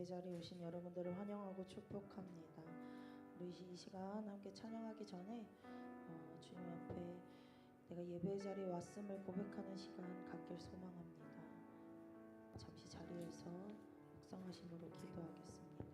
예배 자리에 오신 여러분들을 환영하고 축복합니다. 우리 이 시간 함께 찬양하기 전에 주님 앞에 내가 예배 자리에 왔음을 고백하는 시간 갖길 소망합니다. 잠시 자리에서 묵상하심으로 기도하겠습니다.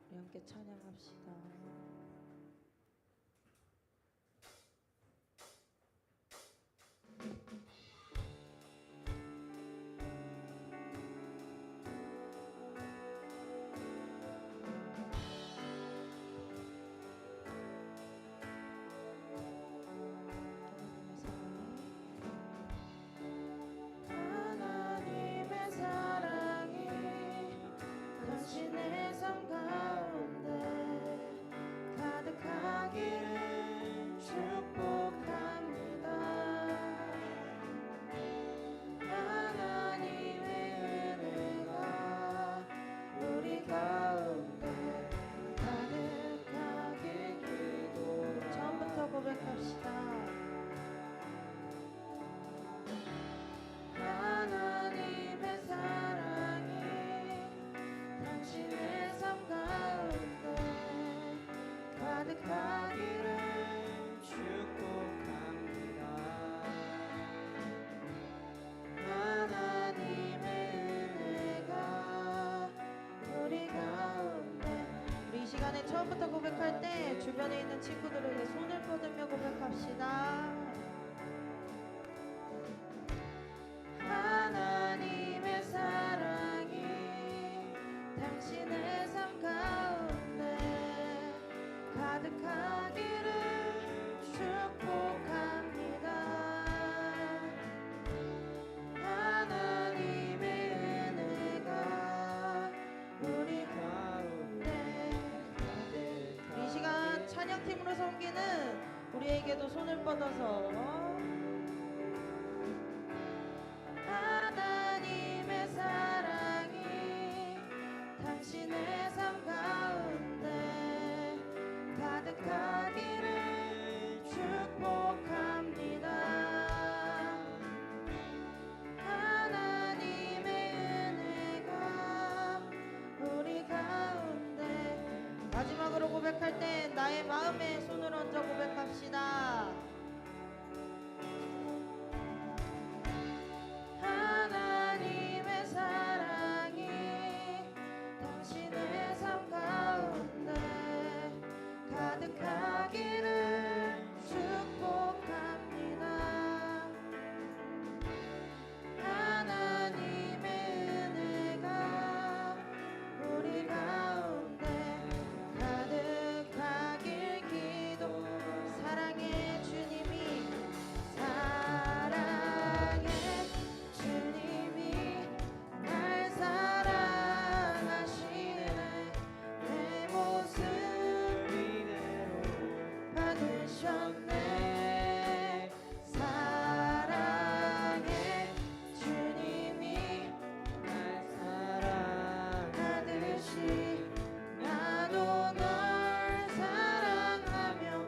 우리 함께 찬양합시다. 하나님의 사랑이 당신의 삶 가운데 가득하기를 축복합니다. 하나님의 은혜가 우리 가운데 가득하길 기도. 처음부터 고백합시다. 하나님의 사랑이 당신의 삶 가운데 가득하기를 축복합니다. 하나님의 은혜가 우리 가운데. 우리 이 시간에 처음부터 고백할 때 주변에 있는 친구들에게 손을 뻗으며 고백합시다. 하나님의 사랑이 당신의 삶 가운데 가득하기를 축복합니다. 하나님의 은혜가 우리 가운데 가득하기를. 이 시간 찬양팀으로 섬기는 우리에게도 손을 뻗어서 하나님의 사랑이 당신의 삶 가운데 가득하기를 축복합니다. 하나님의 은혜가 우리 가운데. 마지막으로 고백할 때 나의 마음에 손을 얹어 고백합시다. 하나님의 사랑이 당신의 삶 가운데 가득하기를 축복합니다. 하나님의 은혜가 우리 가운데 가득하길 기도. 사랑의 주님이 날 사랑하시네. 내 모습 이대로 받으셨네. 사랑의 주님이 날 사랑하듯이 나도 널 사랑하며.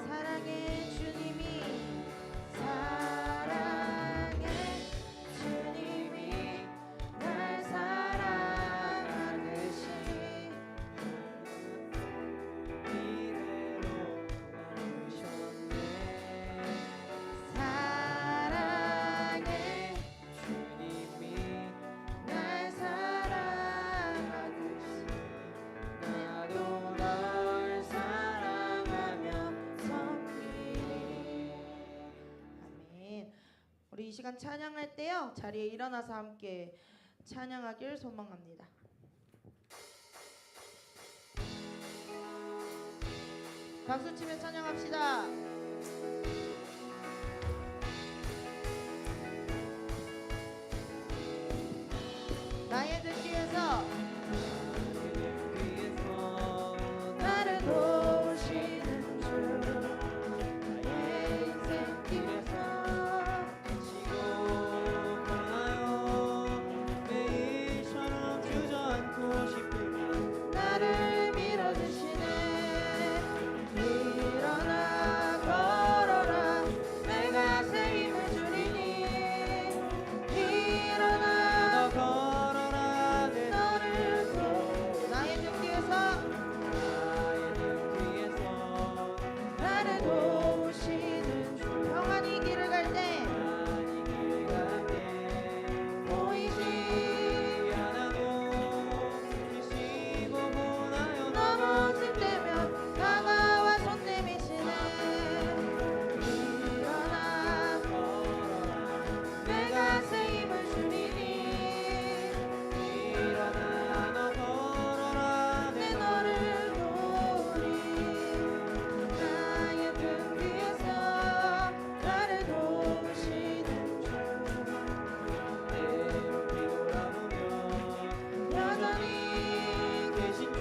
사랑의 주님이 날 사랑하듯이 이대로 나누셨네. 사랑의 주님이 날 사랑하듯이 나도 널 사랑하며 섬기리. 아멘. 우리 이 시간 찬양할 때요, 자리에 일어나서 함께 찬양하길 소망합니다. 박수치며 찬양합시다. 나의 등 뒤에서 나를 도우시는 주, 나의 인생 길에서 매일처럼 주저앉고 싶으면 나를 밀어주시네. 일어나 걸어라, 내가 새 힘을 주리니. 일어나 걸어라 내 너를 도 나의 등 뒤에서 나를 도우시는 주. 평안히 길을 갈 때 보이지 넘어질 때면 다가와 손 내미시네. 일어나 내가 새 힘을 주리니. 내 너를 도우리. 나의 등 뒤에서 나를 도우시는 주. 여전히 계신 주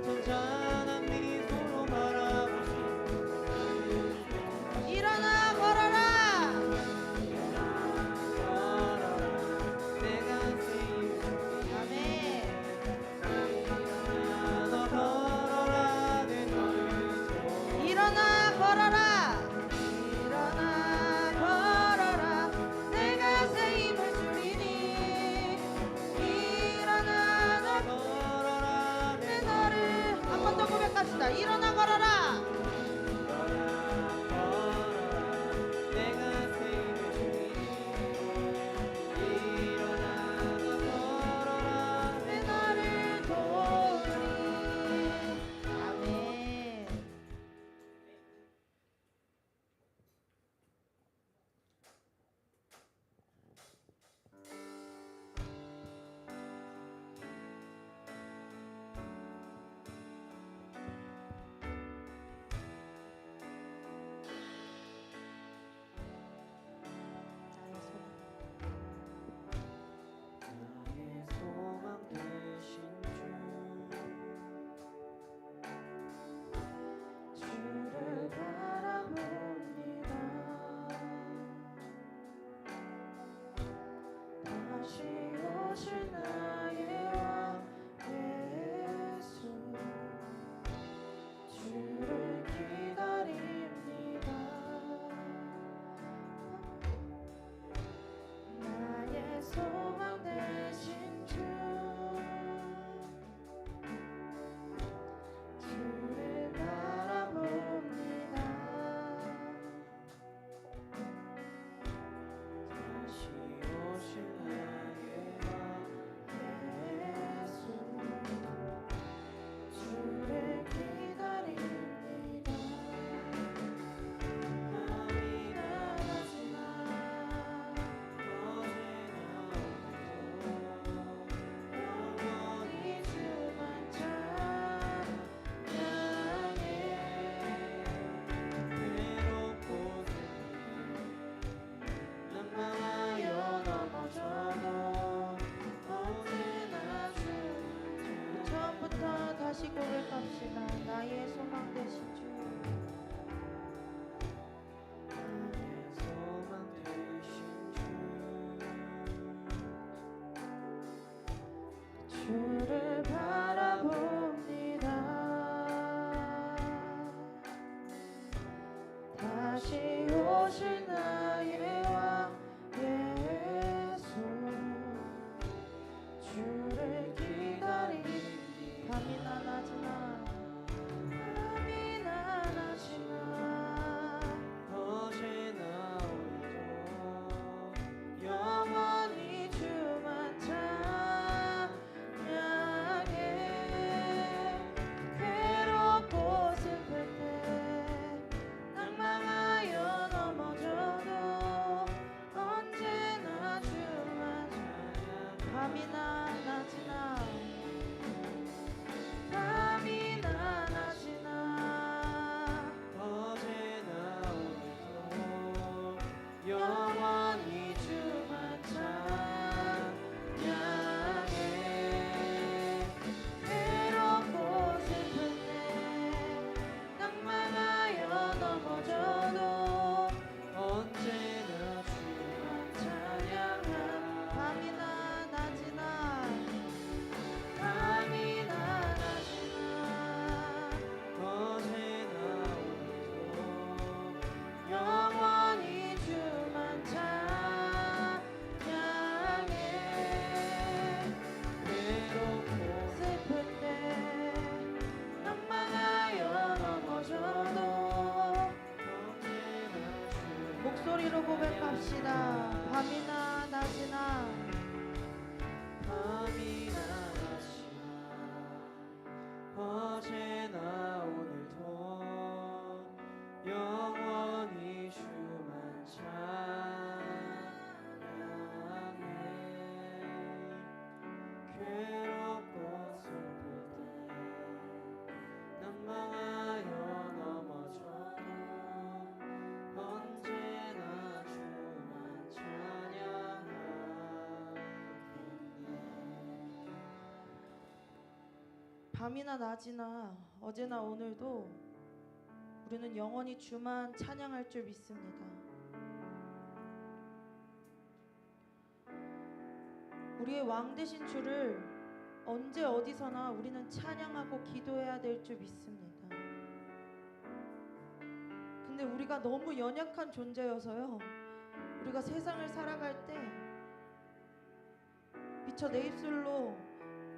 잔잔한 미소로 바라보시 일어나 걸어라. 내가 쓰임 아멘. 너 걸어라 내 너를 일어나 걸어라. 일어나 걸어라, 내가 새 힘을 주리니. 일어나 걸어라 내 너를 한 번 더 고백합시다. 일어나 걸어라. 내가 쓰임을 주니 일어나 너 걸어라 내 너를 도우리. 아멘. 나의 소망 되신 주를 바라봅니다. 다시 오실 나의 왕 예수, 주를 기다립니다. 나의 소망 되신 주, 주를 바라봅니다. 다시 오실 나의 예수, 주를 기다립니다. 마음이 나가지마 영원히 주만 찬양해. 외롭고 난망하여 넘어져도 언제나 주. 처음부터 다시 고백합시다. 나의 소망 되신 주, 나의 소망 되신 주를 바라봅니다. 다시 오실 나의 왕 예수, 주를 기다리. 밤이나 낮이나 밤이나 낮이나 어제나 오늘도 영원히 주만 찬양해. 밤이나 낮이나 어제나 오늘도 우리는 영원히 주만 찬양할 줄 믿습니다. 우리의 왕 되신 주를 언제 어디서나 우리는 찬양하고 기도해야 될 줄 믿습니다. 근데 우리가 너무 연약한 존재여서요, 우리가 세상을 살아갈 때 미처 내 입술로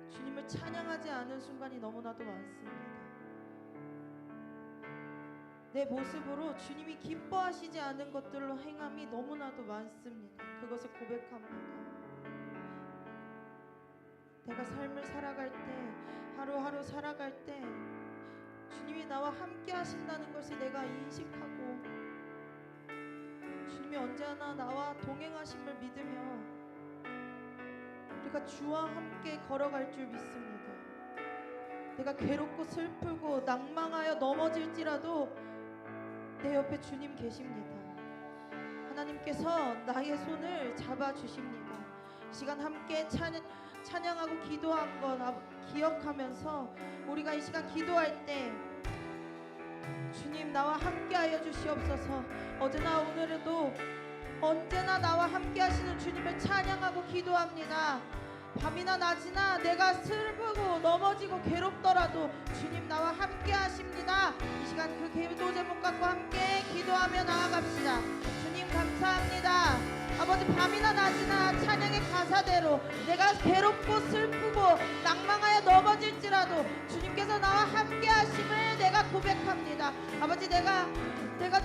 주님을 찬양하지 않은 순간이 너무나도 많습니다. 내 모습으로 주님이 기뻐하시지 않은 것들로 행함이 너무나도 많습니다. 그것을 고백합니다. 내가 삶을 살아갈 때, 하루하루 살아갈 때 주님이 나와 함께 하신다는 것을 내가 인식하고 주님이 언제나 나와 동행하심을 믿으며 우리가 주와 함께 걸어갈 줄 믿습니다. 내가 괴롭고 슬프고 낭망하여 넘어질지라도 내 옆에 주님 계십니다. 하나님께서 나의 손을 잡아주십니다. 이 시간 함께 찬양하고 기도한 것 기억하면서 우리가 이 시간 기도할 때 주님 나와 함께 하여 주시옵소서. 어제나 오늘에도 언제나 나와 함께 하시는 주님을 찬양하고 기도합니다. 밤이나 낮이나 내가 슬프고 넘어지고 괴롭더라도 주님 나와 함께 하십니다. 이 시간 그 기도 제목 갖고 함께 기도하며 나아갑시다. 주님 감사합니다. 아버지, 밤이나 낮이나 찬양의 가사대로 내가 괴롭고 슬프고 낭망하여 넘어질지라도 주님께서 나와 함께 하심을 내가 고백합니다. 아버지, 내가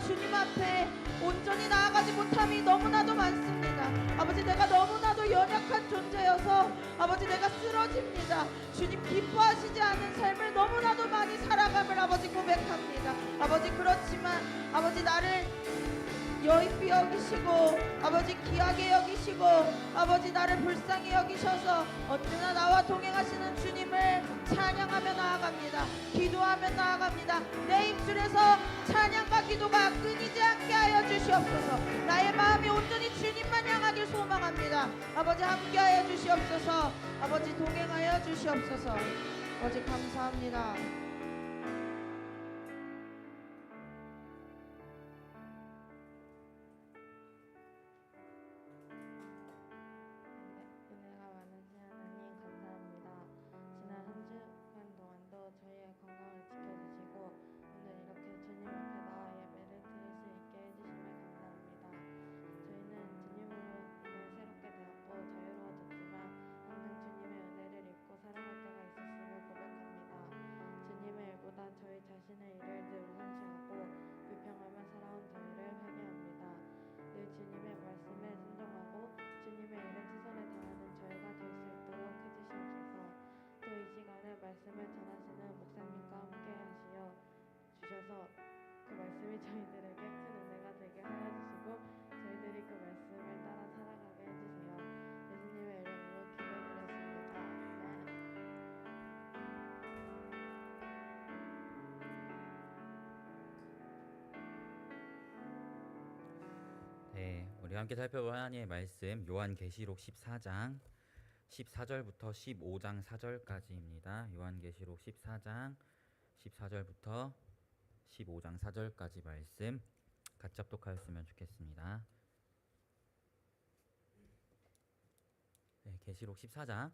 주님 앞에 온전히 나아가지 못함이 너무나도 많습니다. 아버지, 내가 너무나도 연약한 존재여서 아버지 내가 쓰러집니다. 주님 기뻐하시지 않은 삶을 너무나도 많이 살아감을 아버지 고백합니다. 아버지, 그렇지만 아버지 나를 여인비 여기시고 아버지 귀하게 여기시고 아버지 나를 불쌍히 여기셔서 언제나 나와 동행하시는 주님을 찬양하며 나아갑니다. 기도하며 나아갑니다. 내 입술에서 찬양과 기도가 끊이지 않게 하여 주시옵소서. 나의 마음이 온전히 주님만 향하길 소망합니다. 아버지 함께하여 주시옵소서. 아버지 동행하여 주시옵소서. 아버지 감사합니다. 은혜가 많으신 하나님 감사합니다. 지난 한 주간 동안도 저희의 건강을 지켜주시고 오늘 이렇게 주님 앞에 나와 예배를 드릴 수 있게 해주심에 감사합니다. 저희는 주님으로 인해 새롭게 되었고 자유로워졌지만 항상 주님의 은혜를 잊고 살아갈 때가 있었음을 고백합니다. 주님의 일보다 저희 자신의 일을 늘 우선시하고 불평하며 살아온 저희를 회개합니다. 늘 주님의 말씀에 순종하고 주님의 일에 최선을 다하는 저희가 될 수 있도록 해주시옵소서. 또 이 시간에 말씀을 전하시는 목사님과 함께 하시어 주셔서 그 말씀이 저희들에게 큰 은혜가 되게 하여 주시고 저희들이 그 말씀을 따라 살아가게 해주세요. 예수님의 이름으로 기도드렸습니다. 네, 우리 함께 살펴볼 하나님의 말씀 요한계시록 14장 14절부터 15장 4절까지입니다. 요한계시록 14장 14절부터 15장 4절까지 말씀 같이 합독하였으면 좋겠습니다. 네, 계시록 14장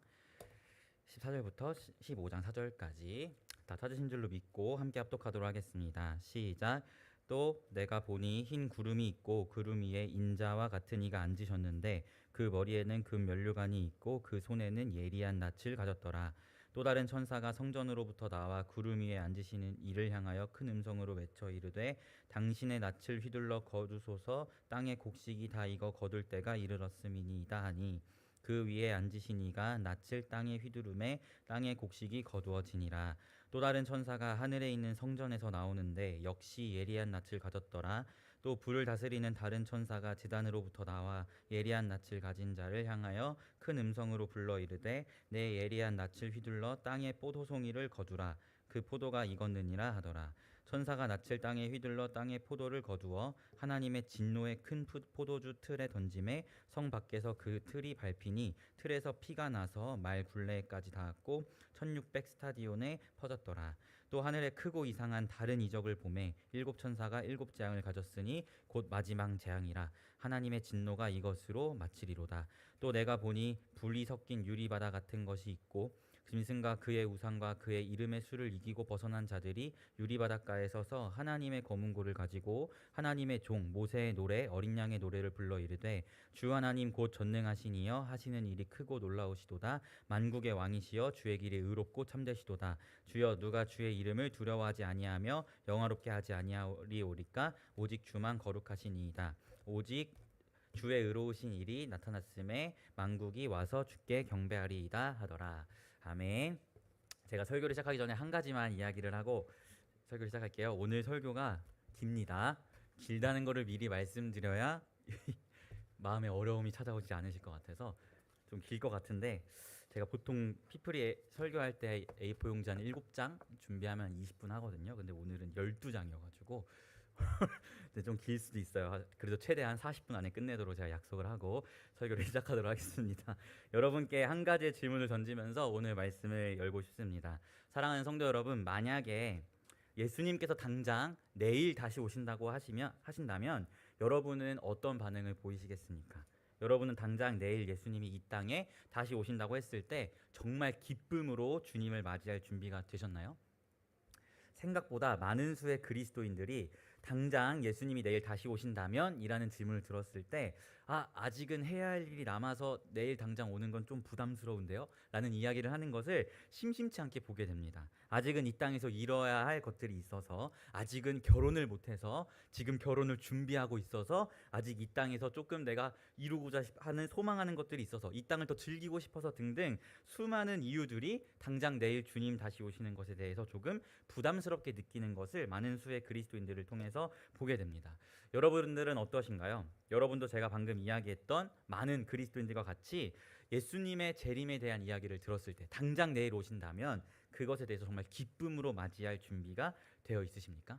14절부터 15장 4절까지 다 찾으신 줄로 믿고 함께 합독하도록 하겠습니다. 시작. 또 내가 보니 흰 구름이 있고 구름 위에 인자와 같은 이가 앉으셨는데 그 머리에는 금 면류관이 있고 그 손에는 예리한 낯을 가졌더라. 또 다른 천사가 성전으로부터 나와 구름 위에 앉으시는 이를 향하여 큰 음성으로 외쳐 이르되 당신의 낯을 휘둘러 거두소서. 땅의 곡식이 다 익어 거둘 때가 이르렀음이니이다 하니 그 위에 앉으신 이가 낯을 땅에 휘두르매 땅의 곡식이 거두어지니라. 또 다른 천사가 하늘에 있는 성전에서 나오는데 역시 예리한 낯을 가졌더라. 또 불을 다스리는 다른 천사가 제단으로부터 나와 예리한 낯을 가진 자를 향하여 큰 음성으로 불러 이르되 내 예리한 낯을 휘둘러 땅의 포도송이를 거두라. 그 그 포도가 익었느니라 하더라. 천사가 낯을 땅에 휘둘러 땅에 포도를 거두어 하나님의 진노의 큰 포도주 틀에 던짐에 성 밖에서 그 틀이 밟히니 틀에서 피가 나서 말 굴레까지 닿았고 1600 스타디온에 퍼졌더라. 또 하늘에 크고 이상한 다른 이적을 보매 일곱 천사가 일곱 재앙을 가졌으니 곧 마지막 재앙이라. 하나님의 진노가 이것으로 마치리로다. 또 내가 보니 불이 섞인 유리바다 같은 것이 있고 짐승과 그의 우상과 그의 이름의 수를 이기고 벗어난 자들이 유리바닷가에 서서 하나님의 검은고를 가지고 하나님의 종 모세의 노래 어린 양의 노래를 불러 이르되 주 하나님 곧 전능하신 이여 하시는 일이 크고 놀라우시도다. 만국의 왕이시여 주의 길이 의롭고 참되시도다. 주여 누가 주의 이름을 두려워하지 아니하며 영화롭게 하지 아니하리오리까. 오직 주만 거룩하시니이다. 오직 주의 의로우신 일이 나타났음에 만국이 와서 주께 경배하리이다 하더라. 아멘. 제가 설교를 시작하기 전에 한 가지만 이야기를 하고 설교를 시작할게요. 오늘 설교가 깁니다. 길다는 거를 미리 말씀드려야 마음에 어려움이 찾아오지 않으실 것 같아서 좀 길 것 같은데, 제가 보통 피플이 설교할 때 A4 용지 한 7장 준비하면 20분 하거든요. 근데 오늘은 12장이어가지고 좀 길 수도 있어요. 그래도 최대한 40분 안에 끝내도록 제가 약속을 하고 설교를 시작하도록 하겠습니다. 여러분께 한 가지의 질문을 던지면서 오늘 말씀을 열고 싶습니다. 사랑하는 성도 여러분, 만약에 예수님께서 당장 내일 다시 오신다고 하신다면 여러분은 어떤 반응을 보이시겠습니까? 여러분은 당장 내일 예수님이 이 땅에 다시 오신다고 했을 때 정말 기쁨으로 주님을 맞이할 준비가 되셨나요? 생각보다 많은 수의 그리스도인들이 당장 예수님이 내일 다시 오신다면? 이라는 질문을 들었을 때 아직은 해야 할 일이 남아서 내일 당장 오는 건 좀 부담스러운데요? 라는 이야기를 하는 것을 심심치 않게 보게 됩니다. 아직은 이 땅에서 이뤄야 할 것들이 있어서, 아직은 결혼을 못해서 지금 결혼을 준비하고 있어서, 아직 이 땅에서 조금 내가 이루고자 하는 소망하는 것들이 있어서 이 땅을 더 즐기고 싶어서 등등 수많은 이유들이 당장 내일 주님 다시 오시는 것에 대해서 조금 부담스럽게 느끼는 것을 많은 수의 그리스도인들을 통해서 보게 됩니다. 여러분들은 어떠신가요? 여러분도 제가 방금 이야기했던 많은 그리스도인들과 같이 예수님의 재림에 대한 이야기를 들었을 때 당장 내일 오신다면 그것에 대해서 정말 기쁨으로 맞이할 준비가 되어 있으십니까?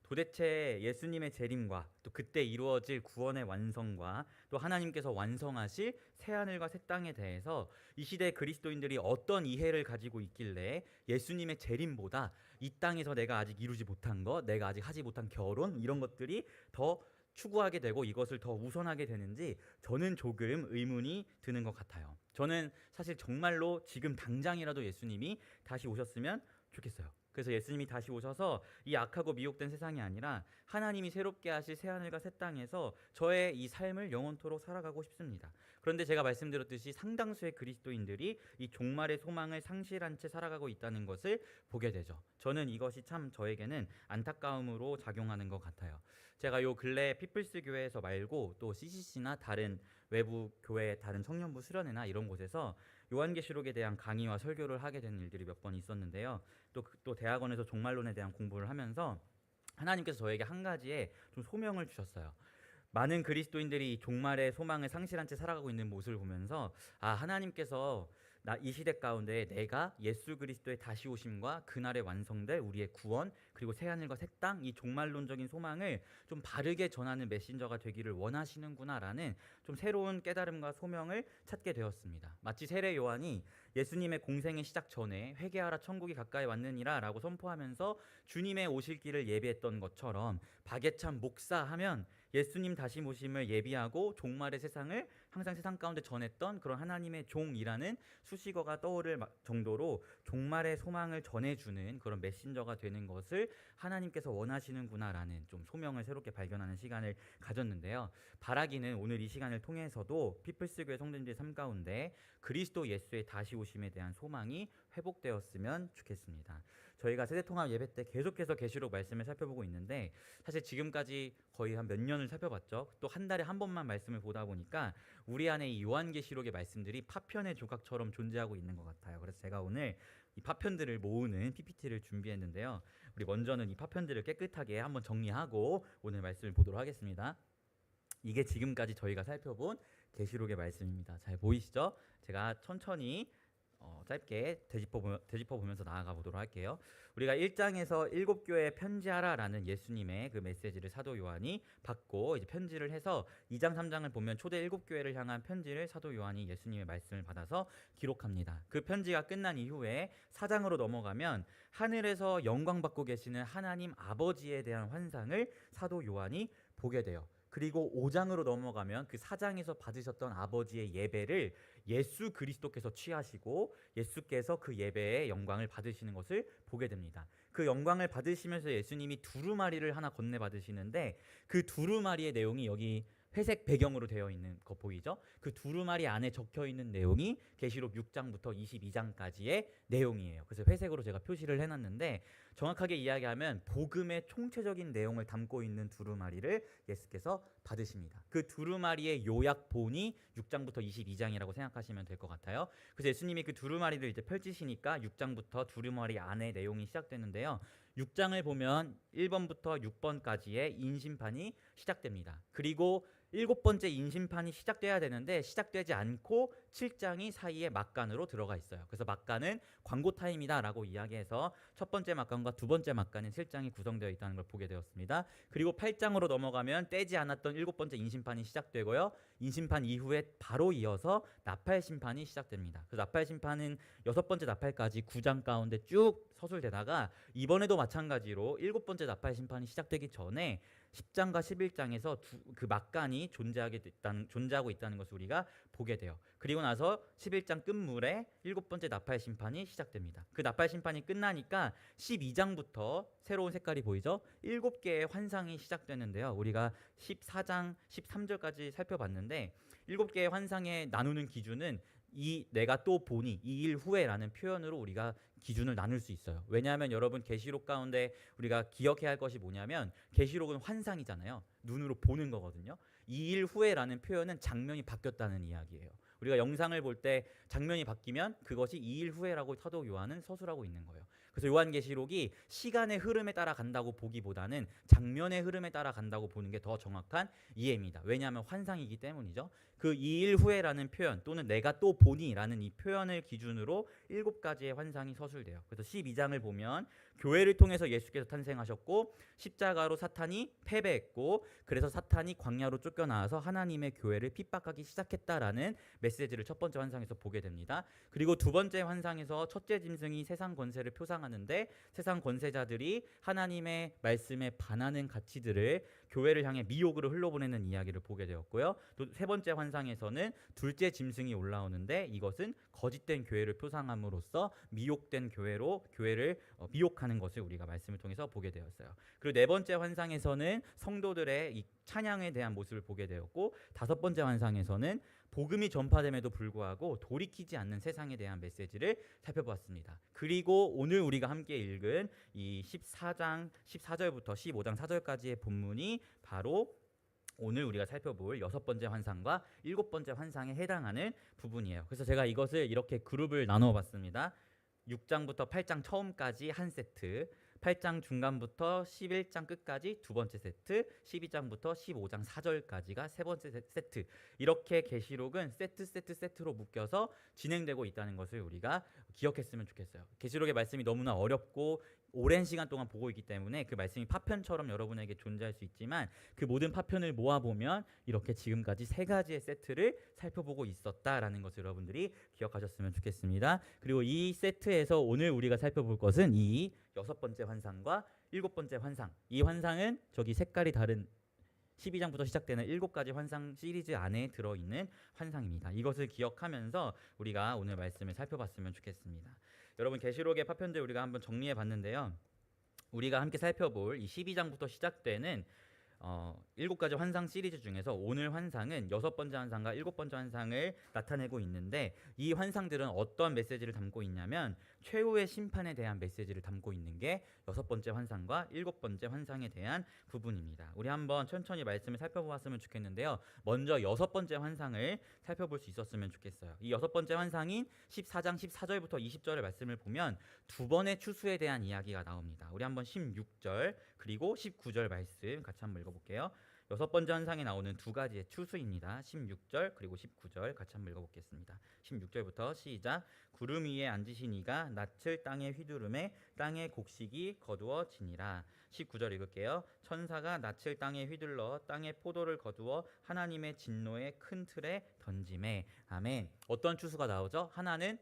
도대체 예수님의 재림과 또 그때 이루어질 구원의 완성과 또 하나님께서 완성하실 새하늘과 새 땅에 대해서 이 시대 그리스도인들이 어떤 이해를 가지고 있길래 예수님의 재림보다 이 땅에서 내가 아직 이루지 못한 것, 내가 아직 하지 못한 결혼, 이런 것들이 더 추구하게 되고 이것을 더 우선하게 되는지 저는 조금 의문이 드는 것 같아요. 저는 사실 정말로 지금 당장이라도 예수님이 다시 오셨으면 좋겠어요. 그래서 예수님이 다시 오셔서 이 악하고 미혹된 세상이 아니라 하나님이 새롭게 하실 새하늘과 새 땅에서 저의 이 삶을 영원토록 살아가고 싶습니다. 그런데 제가 말씀드렸듯이 상당수의 그리스도인들이 이 종말의 소망을 상실한 채 살아가고 있다는 것을 보게 되죠. 저는 이것이 참 저에게는 안타까움으로 작용하는 것 같아요. 제가 요 근래 피플스 교회에서 말고 또 CCC나 다른 외부 교회, 다른 청년부 수련회나 이런 곳에서 요한계시록에 대한 강의와 설교를 하게 된 일들이 몇 번 있었는데요. 또 대학원에서 종말론에 대한 공부를 하면서 하나님께서 저에게 한 가지의 좀 소명을 주셨어요. 많은 그리스도인들이 이 종말의 소망을 상실한 채 살아가고 있는 모습을 보면서 하나님께서 이 시대 가운데 내가 예수 그리스도의 다시 오심과 그날에 완성될 우리의 구원, 그리고 새하늘과 새 땅, 이 종말론적인 소망을 좀 바르게 전하는 메신저가 되기를 원하시는구나라는 좀 새로운 깨달음과 소명을 찾게 되었습니다. 마치 세례 요한이 예수님의 공생의 시작 전에 회개하라 천국이 가까이 왔느니라 라고 선포하면서 주님의 오실 길을 예비했던 것처럼 박예찬 목사하면 예수님 다시 오심을 예비하고 종말의 세상을 항상 세상 가운데 전했던 그런 하나님의 종이라는 수식어가 떠오를 정도로 종말의 소망을 전해주는 그런 메신저가 되는 것을 하나님께서 원하시는구나라는 좀 소명을 새롭게 발견하는 시간을 가졌는데요. 바라기는 오늘 이 시간을 통해서도 피플스교회 성도님들의 삶 가운데 그리스도 예수의 다시 오심에 대한 소망이 회복되었으면 좋겠습니다. 저희가 세대통합 예배 때 계속해서 계시록 말씀을 살펴보고 있는데 사실 지금까지 거의 한 몇 년을 살펴봤죠. 또 한 달에 한 번만 말씀을 보다 보니까 우리 안에 이 요한계시록의 말씀들이 파편의 조각처럼 존재하고 있는 것 같아요. 그래서 제가 오늘 이 파편들을 모으는 PPT를 준비했는데요. 우리 먼저는 이 파편들을 깨끗하게 한번 정리하고 오늘 말씀을 보도록 하겠습니다. 이게 지금까지 저희가 살펴본 계시록의 말씀입니다. 잘 보이시죠? 제가 천천히 짧게 되짚어 보면서 나아가 보도록 할게요. 우리가 1장에서 7교회에 편지하라라는 예수님의 그 메시지를 사도 요한이 받고 이제 편지를 해서 2장 3장을 보면 초대 7교회를 향한 편지를 사도 요한이 예수님의 말씀을 받아서 기록합니다. 그 편지가 끝난 이후에 4장으로 넘어가면 하늘에서 영광 받고 계시는 하나님 아버지에 대한 환상을 사도 요한이 보게 돼요. 그리고 5장으로 넘어가면 그 4장에서 받으셨던 아버지의 예배를 예수 그리스도께서 취하시고 예수께서 그 예배의 영광을 받으시는 것을 보게 됩니다. 그 영광을 받으시면서 예수님이 두루마리를 하나 건네 받으시는데 그 두루마리의 내용이 여기 회색 배경으로 되어 있는 거 보이죠? 그 두루마리 안에 적혀 있는 내용이 계시록 6장부터 22장까지의 내용이에요. 그래서 회색으로 제가 표시를 해놨는데 정확하게 이야기하면 복음의 총체적인 내용을 담고 있는 두루마리를 예수께서 받으십니다. 그 두루마리의 요약본이 6장부터 22장이라고 생각하시면 될 것 같아요. 그래서 예수님이 그 두루마리를 이제 펼치시니까 6장부터 두루마리 안의 내용이 시작되는데요. 6장을 보면 1번부터 6번까지의 인심판이 시작됩니다. 그리고 7번째 인심판이 시작돼야 되는데 시작되지 않고 7장이 사이에 막간으로 들어가 있어요. 그래서 막간은 광고 타임이다 라고 이야기해서 첫 번째 막간과 두 번째 막간인 7장이 구성되어 있다는 걸 보게 되었습니다. 그리고 8장으로 넘어가면 떼지 않았던 7번째 인심판이 시작되고요. 인심판 이후에 바로 이어서 나팔 심판이 시작됩니다. 그래서 나팔 심판은 6번째 나팔까지 9장 가운데 쭉 서술되다가 이번에도 마찬가지로 7번째 나팔 심판이 시작되기 전에 10장과 11장에서 그 막간이 존재하고 있다는 것을 우리가 보게 돼요. 그리고 나서 11장 끝물에 7번째 나팔 심판이 시작됩니다. 그 나팔 심판이 끝나니까 12장부터 새로운 색깔이 보이죠? 7개의 환상이 시작되는데요. 우리가 14장 13절까지 살펴봤는데 7개의 환상에 나누는 기준은 이 내가 또 보니 이 일 후에라는 표현으로 우리가 기준을 나눌 수 있어요. 왜냐하면 여러분 계시록 가운데 우리가 기억해야 할 것이 뭐냐면 계시록은 환상이잖아요. 눈으로 보는 거거든요. 이 일 후에라는 표현은 장면이 바뀌었다는 이야기예요. 우리가 영상을 볼 때 장면이 바뀌면 그것이 이 일 후에라고 사도 요한은 서술하고 있는 거예요. 그래서 요한계시록이 시간의 흐름에 따라 간다고 보기보다는 장면의 흐름에 따라 간다고 보는 게 더 정확한 이해입니다. 왜냐하면 환상이기 때문이죠. 그 이 일 후에라는 표현 또는 내가 또 보니라는 이 표현을 기준으로 7가지의 환상이 서술돼요. 그래서 12장을 보면 교회를 통해서 예수께서 탄생하셨고 십자가로 사탄이 패배했고 그래서 사탄이 광야로 쫓겨나와서 하나님의 교회를 핍박하기 시작했다라는 메시지를 첫 번째 환상에서 보게 됩니다. 그리고 두 번째 환상에서 첫째 짐승이 세상 권세를 표상하는데 세상 권세자들이 하나님의 말씀에 반하는 가치들을 교회를 향해 미혹으로 흘러보내는 이야기를 보게 되었고요. 또 세 번째 환상에서는 둘째 짐승이 올라오는데 이것은 거짓된 교회를 표상함으로써 미혹된 교회를 미혹하는 것을 우리가 말씀을 통해서 보게 되었어요. 그리고 네 번째 환상에서는 성도들의 이 찬양에 대한 모습을 보게 되었고 다섯 번째 환상에서는 복음이 전파됨에도 불구하고 돌이키지 않는 세상에 대한 메시지를 살펴보았습니다. 그리고 오늘 우리가 함께 읽은 이 14장 14절부터 15장 4절까지의 본문이 바로 오늘 우리가 살펴볼 6번째 환상과 7번째 환상에 해당하는 부분이에요. 그래서 제가 이것을 이렇게 그룹을 나누어 봤습니다. 6장부터 8장 처음까지 한 세트, 8장 중간부터 11장 끝까지 두 번째 세트, 12장부터 15장 4절까지가 세 번째 세트. 이렇게 계시록은 세트로 묶여서 진행되고 있다는 것을 우리가 기억했으면 좋겠어요. 계시록의 말씀이 너무나 어렵고 오랜 시간 동안 보고 있기 때문에 그 말씀이 파편처럼 여러분에게 존재할 수 있지만 그 모든 파편을 모아보면 이렇게 지금까지 3가지의 세트를 살펴보고 있었다라는 것을 여러분들이 기억하셨으면 좋겠습니다. 그리고 이 세트에서 오늘 우리가 살펴볼 것은 이 6번째 환상과 7번째 환상. 이 환상은 저기 색깔이 다른 12장부터 시작되는 7가지 환상 시리즈 안에 들어있는 환상입니다. 이것을 기억하면서 우리가 오늘 말씀을 살펴봤으면 좋겠습니다. 여러분 계시록의 파편들 우리가 한번 정리해 봤는데요. 우리가 함께 살펴볼 이 12장부터 시작되는 7가지 환상 시리즈 중에서 오늘 환상은 6번째 환상과 7번째 환상을 나타내고 있는데 이 환상들은 어떤 메시지를 담고 있냐면 최후의 심판에 대한 메시지를 담고 있는 게 6번째 환상과 7번째 환상에 대한 부분입니다. 우리 한번 천천히 말씀을 살펴보았으면 좋겠는데요. 먼저 6번째 환상을 살펴볼 수 있었으면 좋겠어요. 이 6번째 환상인 14장 14절부터 20절의 말씀을 보면 두 번의 추수에 대한 이야기가 나옵니다. 우리 한번 16절 그리고 19절 말씀 같이 한번 읽어볼게요. 여섯 번째 환상에 나오는 두 가지의 추수입니다. 16절 그리고 19절 같이 한번 읽어보겠습니다. 16절부터 시작. 구름 위에 앉으신 이가 낯을 땅에 휘두르매 땅의 곡식이 거두어지니라. 19절 읽을게요. 천사가 낯을 땅에 휘둘러 땅의 포도를 거두어 하나님의 진노의 큰 틀에 던짐에. 아멘. 어떤 추수가 나오죠? 하나는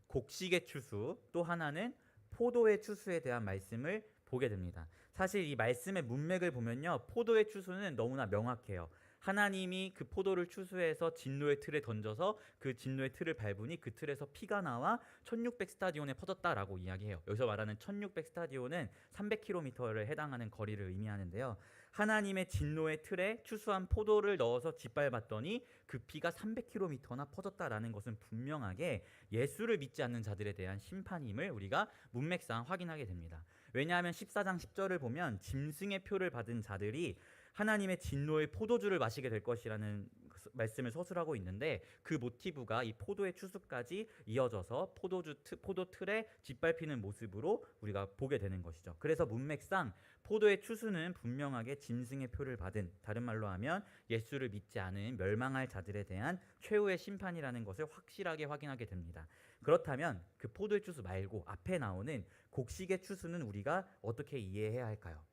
곡식의 추수, 또 하나는 포도의 추수에 대한 말씀을 보게 됩니다. 사실 이 말씀의 문맥을 보면요, 포도의 추수는 너무나 명확해요. 하나님이 그 포도를 추수해서 진노의 틀에 던져서 그 진노의 틀을 밟으니 그 틀에서 피가 나와 1600 스타디온에 퍼졌다라고 이야기해요. 여기서 말하는 1600 스타디온은 300km를 해당하는 거리를 의미하는데요. 하나님의 진노의 틀에 추수한 포도를 넣어서 짓밟았더니 그 피가 300km나 퍼졌다라는 것은 분명하게 예수를 믿지 않는 자들에 대한 심판임을 우리가 문맥상 확인하게 됩니다. 왜냐하면 14장 10절을 보면 짐승의 표를 받은 자들이 하나님의 진노의 포도주를 마시게 될 것이라는 말씀을 서술하고 있는데, 그 모티브가 이 포도의 추수까지 이어져서 포도 틀에 짓밟히는 모습으로 우리가 보게 되는 것이죠. 그래서 문맥상 포도의 추수는 분명하게 짐승의 표를 받은, 다른 말로 하면 예수를 믿지 않은 멸망할 자들에 대한 최후의 심판이라는 것을 확실하게 확인하게 됩니다. 그렇다면 그 포도의 추수 말고 앞에 나오는 곡식의 추수는 우리가 어떻게 이해해야 할까요?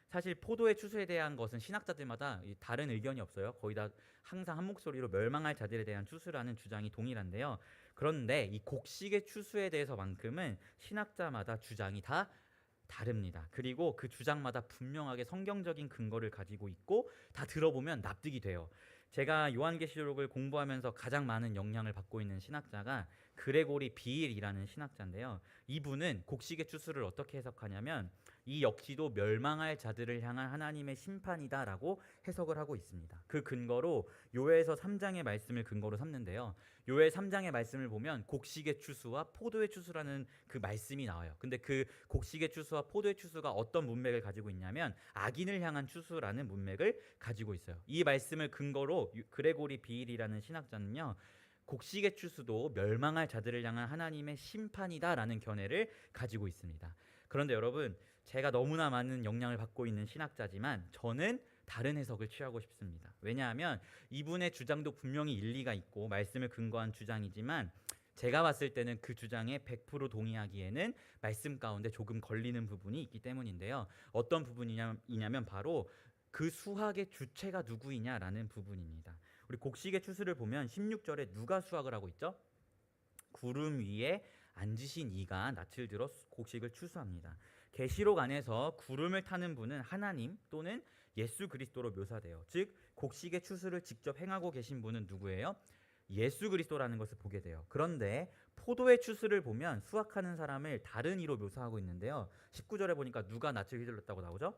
사실 포도의 추수에 대한 것은 신학자들마다 다른 의견이 없어요. 거의 다 항상 한 목소리로 멸망할 자들에 대한 추수라는 주장이 동일한데요. 그런데 이 곡식의 추수에 대해서만큼은 신학자마다 주장이 다 다릅니다. 그리고 그 주장마다 분명하게 성경적인 근거를 가지고 있고 다 들어보면 납득이 돼요. 제가 요한계시록을 공부하면서 가장 많은 영향을 받고 있는 신학자가 그레고리 비일이라는 신학자인데요. 이분은 곡식의 추수를 어떻게 해석하냐면 이 역시도 멸망할 자들을 향한 하나님의 심판이다라고 해석을 하고 있습니다. 그 근거로 요엘서 3장의 말씀을 근거로 삼는데요. 요엘 3장의 말씀을 보면 곡식의 추수와 포도의 추수라는 그 말씀이 나와요. 근데 그 곡식의 추수와 포도의 추수가 어떤 문맥을 가지고 있냐면 악인을 향한 추수라는 문맥을 가지고 있어요. 이 말씀을 근거로 그레고리 비일이라는 신학자는요, 곡식의 추수도 멸망할 자들을 향한 하나님의 심판이다라는 견해를 가지고 있습니다. 그런데 여러분, 제가 너무나 많은 영향을 받고 있는 신학자지만 저는 다른 해석을 취하고 싶습니다. 왜냐하면 이분의 주장도 분명히 일리가 있고 말씀을 근거한 주장이지만 제가 봤을 때는 그 주장에 100% 동의하기에는 말씀 가운데 조금 걸리는 부분이 있기 때문인데요. 어떤 부분이냐면 바로 그 수학의 주체가 누구이냐라는 부분입니다. 우리 곡식의 추수를 보면 16절에 누가 수확을 하고 있죠? 구름 위에 앉으신 이가 낯을 들어 곡식을 추수합니다. 계시록 안에서 구름을 타는 분은 하나님 또는 예수 그리스도로 묘사돼요. 즉 곡식의 추수를 직접 행하고 계신 분은 누구예요? 예수 그리스도라는 것을 보게 돼요. 그런데 포도의 추수를 보면 수확하는 사람을 다른 이로 묘사하고 있는데요. 19절에 보니까 누가 낯을 휘둘렀다고 나오죠?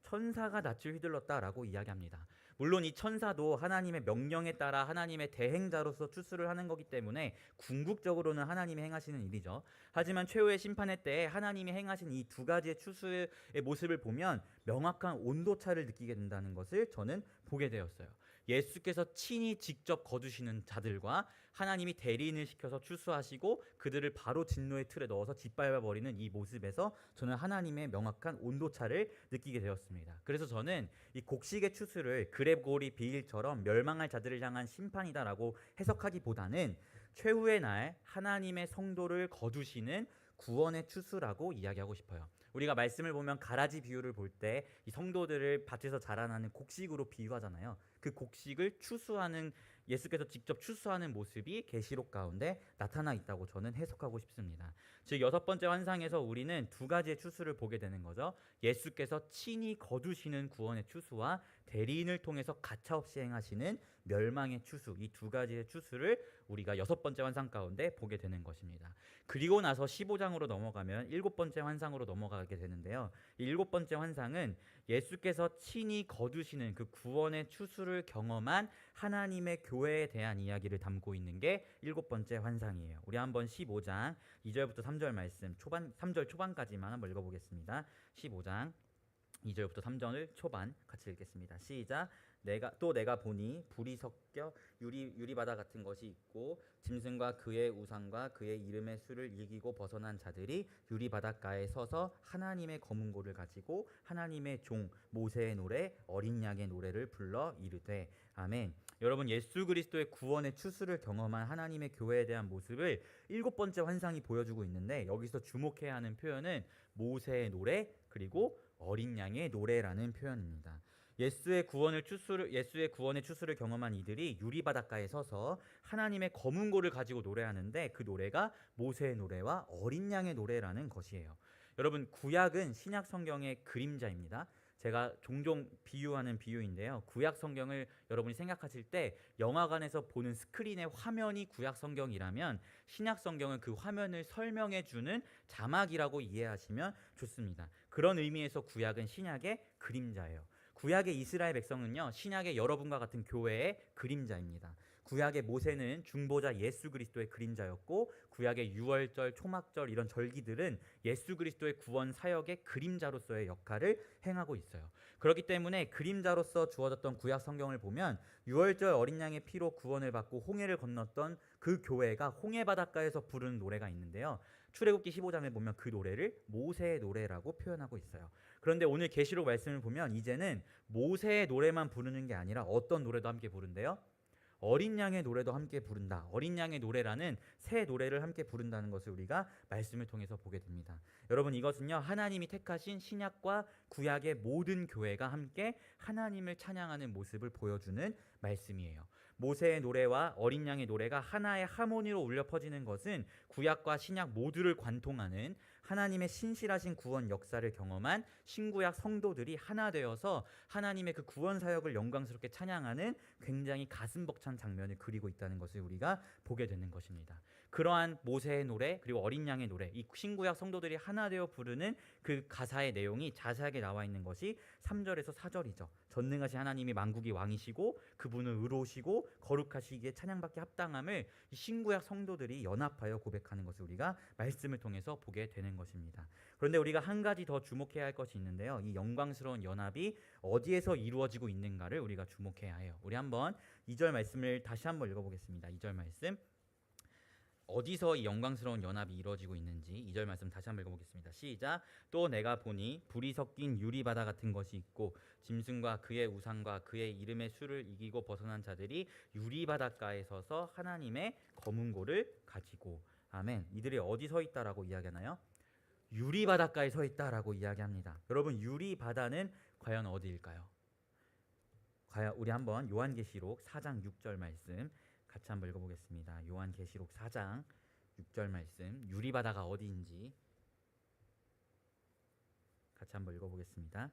천사가 낯을 휘둘렀다라고 이야기합니다. 물론 이 천사도 하나님의 명령에 따라 하나님의 대행자로서 추수를 하는 거기 때문에 궁극적으로는 하나님이 행하시는 일이죠. 하지만 최후의 심판의 때에 하나님이 행하신 이 두 가지의 추수의 모습을 보면 명확한 온도차를 느끼게 된다는 것을 저는 보게 되었어요. 예수께서 친히 직접 거두시는 자들과 하나님이 대리인을 시켜서 추수하시고 그들을 바로 진노의 틀에 넣어서 짓밟아버리는 이 모습에서 저는 하나님의 명확한 온도차를 느끼게 되었습니다. 그래서 저는 이 곡식의 추수를 그레고리 비일처럼 멸망할 자들을 향한 심판이다라고 해석하기보다는 최후의 날 하나님의 성도를 거두시는 구원의 추수라고 이야기하고 싶어요. 우리가 말씀을 보면 가라지 비유를 볼 때 이 성도들을 밭에서 자라나는 곡식으로 비유하잖아요. 그 곡식을 추수하는, 예수께서 직접 추수하는 모습이 계시록 가운데 나타나 있다고 저는 해석하고 싶습니다. 즉 여섯 번째 환상에서 우리는 두 가지의 추수를 보게 되는 거죠. 예수께서 친히 거두시는 구원의 추수와 대리인을 통해서 가차없이 행하시는 멸망의 추수, 이 두 가지의 추수를 우리가 여섯 번째 환상 가운데 보게 되는 것입니다. 그리고 나서 15장으로 넘어가면 일곱 번째 환상으로 넘어가게 되는데요. 이 일곱 번째 환상은 예수께서 친히 거두시는 그 구원의 추수를 경험한 하나님의 교회에 대한 이야기를 담고 있는 게 일곱 번째 환상이에요. 우리 한번 15장 2절부터 3절 말씀, 3절 초반까지만 한번 읽어보겠습니다. 15장 2절부터 3절을 초반 같이 읽겠습니다. 시작. 내가 보니 불이 섞여 유리바다 같은 것이 있고 짐승과 그의 우상과 그의 이름의 수를 이기고 벗어난 자들이 유리바닷가에 서서 하나님의 검은고를 가지고 하나님의 종 모세의 노래 어린 양의 노래를 불러 이르되 아멘. 여러분, 예수 그리스도의 구원의 추수를 경험한 하나님의 교회에 대한 모습을 7번째 환상이 보여주고 있는데, 여기서 주목해야 하는 표현은 모세의 노래 그리고 어린 양의 노래라는 표현입니다. 예수의 구원의 추수를 경험한 이들이 유리바닷가에 서서 하나님의 검은고를 가지고 노래하는데, 그 노래가 모세의 노래와 어린 양의 노래라는 것이에요. 여러분, 구약은 신약 성경의 그림자입니다. 제가 종종 비유하는 비유인데요. 구약 성경을 여러분이 생각하실 때 영화관에서 보는 스크린의 화면이 구약 성경이라면 신약 성경은 그 화면을 설명해 주는 자막이라고 이해하시면 좋습니다. 그런 의미에서 구약은 신약의 그림자예요. 구약의 이스라엘 백성은요, 신약의 여러분과 같은 교회의 그림자입니다. 구약의 모세는 중보자 예수 그리스도의 그림자였고, 구약의 유월절, 초막절 이런 절기들은 예수 그리스도의 구원 사역의 그림자로서의 역할을 행하고 있어요. 그렇기 때문에 그림자로서 주어졌던 구약 성경을 보면 유월절 어린 양의 피로 구원을 받고 홍해를 건넜던 그 교회가 홍해 바닷가에서 부르는 노래가 있는데요. 출애굽기 15장에 보면 그 노래를 모세의 노래라고 표현하고 있어요. 그런데 오늘 계시록 말씀을 보면 이제는 모세의 노래만 부르는 게 아니라 어떤 노래도 함께 부른대요? 어린 양의 노래도 함께 부른다. 어린 양의 노래라는 새 노래를 함께 부른다는 것을 우리가 말씀을 통해서 보게 됩니다. 여러분, 이것은요, 하나님이 택하신 신약과 구약의 모든 교회가 함께 하나님을 찬양하는 모습을 보여주는 말씀이에요. 모세의 노래와 어린 양의 노래가 하나의 하모니로 울려 퍼지는 것은 구약과 신약 모두를 관통하는 하나님의 신실하신 구원 역사를 경험한 신구약 성도들이 하나 되어서 하나님의 그 구원 사역을 영광스럽게 찬양하는 굉장히 가슴 벅찬 장면을 그리고 있다는 것을 우리가 보게 되는 것입니다. 그러한 모세의 노래 그리고 어린 양의 노래, 이 신구약 성도들이 하나 되어 부르는 그 가사의 내용이 자세하게 나와 있는 것이 3절에서 4절이죠. 전능하신 하나님이 만국의 왕이시고 그분은 의로우시고 거룩하시기에 찬양받기 합당함을 신구약 성도들이 연합하여 고백하는 것을 우리가 말씀을 통해서 보게 되는 것입니다. 그런데 우리가 한 가지 더 주목해야 할 것이 있는데요. 이 영광스러운 연합이 어디에서 이루어지고 있는가를 우리가 주목해야 해요. 우리 한번 2절 말씀을 다시 한번 읽어보겠습니다. 2절 말씀, 어디서 이 영광스러운 연합이 이루어지고 있는지 2절 말씀 다시 한번 읽어보겠습니다. 시작. 또 내가 보니 불이 섞인 유리바다 같은 것이 있고 짐승과 그의 우상과 그의 이름의 수를 이기고 벗어난 자들이 유리바닷가에 서서 하나님의 검은고를 가지고 아멘. 이들이 어디 서 있다라고 이야기하나요? 유리바닷가에 서 있다라고 이야기합니다. 여러분, 유리바다는 과연 어디일까요? 과연 우리 한번 요한계시록 4장 6절 말씀 같이 한번 읽어보겠습니다. 요한계시록 4장 6절 말씀, 유리바다가 어디인지 같이 한번 읽어보겠습니다.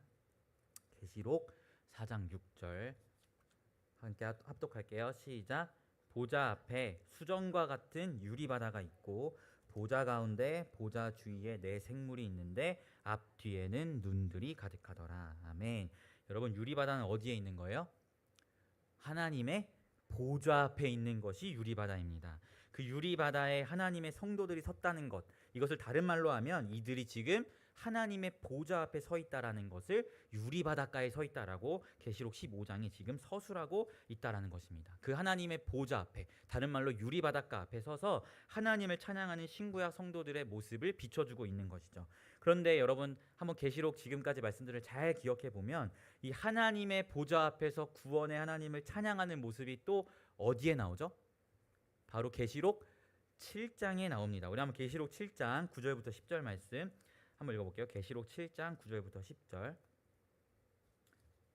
계시록 4장 6절 함께 합독할게요. 시작. 보좌 앞에 수정과 같은 유리바다가 있고 보좌 가운데 보좌 주위에 네 생물이 있는데 앞뒤에는 눈들이 가득하더라. 아멘. 여러분, 유리바다는 어디에 있는 거예요? 하나님의 보좌 앞에 있는 것이 유리바다입니다. 그 유리바다에 하나님의 성도들이 섰다는 것, 이것을 다른 말로 하면 이들이 지금 하나님의 보좌 앞에 서 있다라는 것을 유리바닷가에 서 있다라고 계시록 15장이 지금 서술하고 있다라는 것입니다. 그 하나님의 보좌 앞에, 다른 말로 유리바닷가 앞에 서서 하나님을 찬양하는 신구약 성도들의 모습을 비춰주고 있는 것이죠. 그런데 여러분, 한번 계시록 지금까지 말씀들을 잘 기억해 보면 이 하나님의 보좌 앞에서 구원의 하나님을 찬양하는 모습이 또 어디에 나오죠? 바로 계시록 7장에 나옵니다. 우리 한번 계시록 7장 9절부터 10절 말씀 한번 읽어볼게요. 계시록 7장 9절부터 10절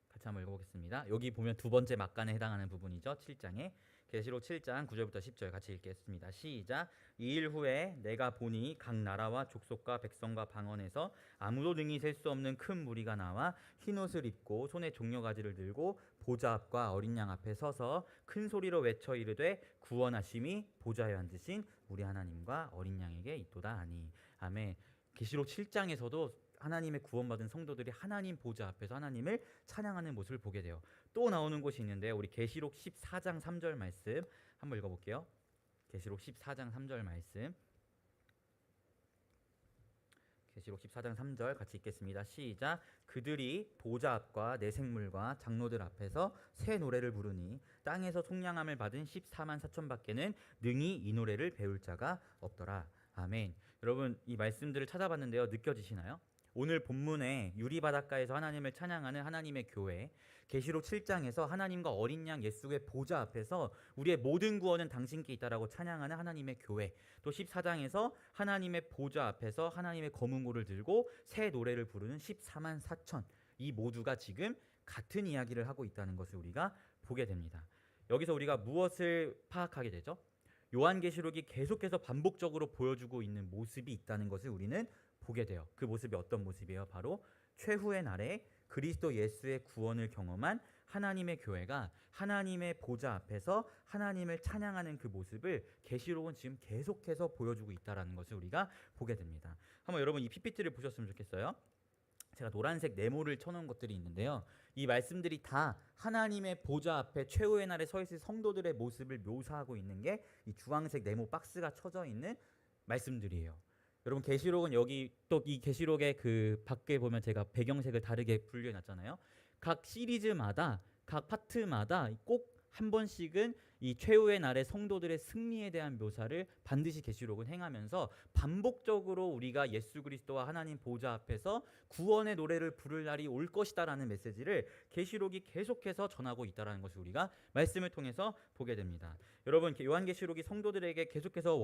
같이 한번 읽어보겠습니다. 여기 보면 두 번째 막간에 해당하는 부분이죠. 7장에 계시록 7장 9절부터 10절 같이 읽겠습니다. 시작. 이 일 후에 내가 보니 각 나라와 족속과 백성과 방언에서 아무도 능히 셀 수 없는 큰 무리가 나와 흰옷을 입고 손에 종려가지를 들고 보좌 앞과 어린 양 앞에 서서 큰 소리로 외쳐 이르되 구원하심이 보좌에 앉으신 우리 하나님과 어린 양에게 있도다 하니. 아멘. 계시록 7장에서도 하나님의 구원받은 성도들이 하나님 보좌 앞에서 하나님을 찬양하는 모습을 보게 돼요. 또 나오는 곳이 있는데요. 우리 계시록 14장 3절 말씀 한번 읽어볼게요. 계시록 14장 3절 말씀. 계시록 14장 3절 같이 읽겠습니다. 시작. 그들이 보좌 앞과 내 생물과 장로들 앞에서 새 노래를 부르니 땅에서 속량함을 받은 14만 4천 밖에는 능히 이 노래를 배울 자가 없더라. 아멘. 여러분 이 말씀들을 찾아봤는데요. 느껴지시나요? 오늘 본문에 유리바닷가에서 하나님을 찬양하는 하나님의 교회, 계시록 7장에서 하나님과 어린 양 예수의 보좌 앞에서 우리의 모든 구원은 당신께 있다라고 찬양하는 하나님의 교회, 또 14장에서 하나님의 보좌 앞에서 하나님의 검은고를 들고 새 노래를 부르는 14만 4천, 이 모두가 지금 같은 이야기를 하고 있다는 것을 우리가 보게 됩니다. 여기서 우리가 무엇을 파악하게 되죠? 요한계시록이 계속해서 반복적으로 보여주고 있는 모습이 있다는 것을 우리는 보게 돼요. 그 모습이 어떤 모습이에요? 바로 최후의 날에 그리스도 예수의 구원을 경험한 하나님의 교회가 하나님의 보좌 앞에서 하나님을 찬양하는 그 모습을 계시록은 지금 계속해서 보여주고 있다는 것을 우리가 보게 됩니다. 한번 여러분 이 PPT를 보셨으면 좋겠어요. 제가 노란색 네모를 쳐놓은 것들이 있는데요. 이 말씀들이 다 하나님의 보좌 앞에 최후의 날에 서 있을 성도들의 모습을 묘사하고 있는 게 이 주황색 네모 박스가 쳐져 있는 말씀들이에요. 여러분 계시록은 여기 또 이 계시록의 그 밖에 보면 제가 배경색을 다르게 분류해 놨잖아요. 각 시리즈마다 각 파트마다 꼭 한 번씩은 이 최후의 날의 성도들의 승리에 대한 묘사를 반드시 계시록은 행하면서 반복적으로 우리가 예수 그리스도와 하나님 보좌 앞에서 구원의 노래를 부를 날이 올 것이다라는 메시지를 계시록이 계속해서 전하고 있다라는 것을 우리가 말씀을 통해서 보게 됩니다. 여러분 요한계시록이 성도들에게 계속해서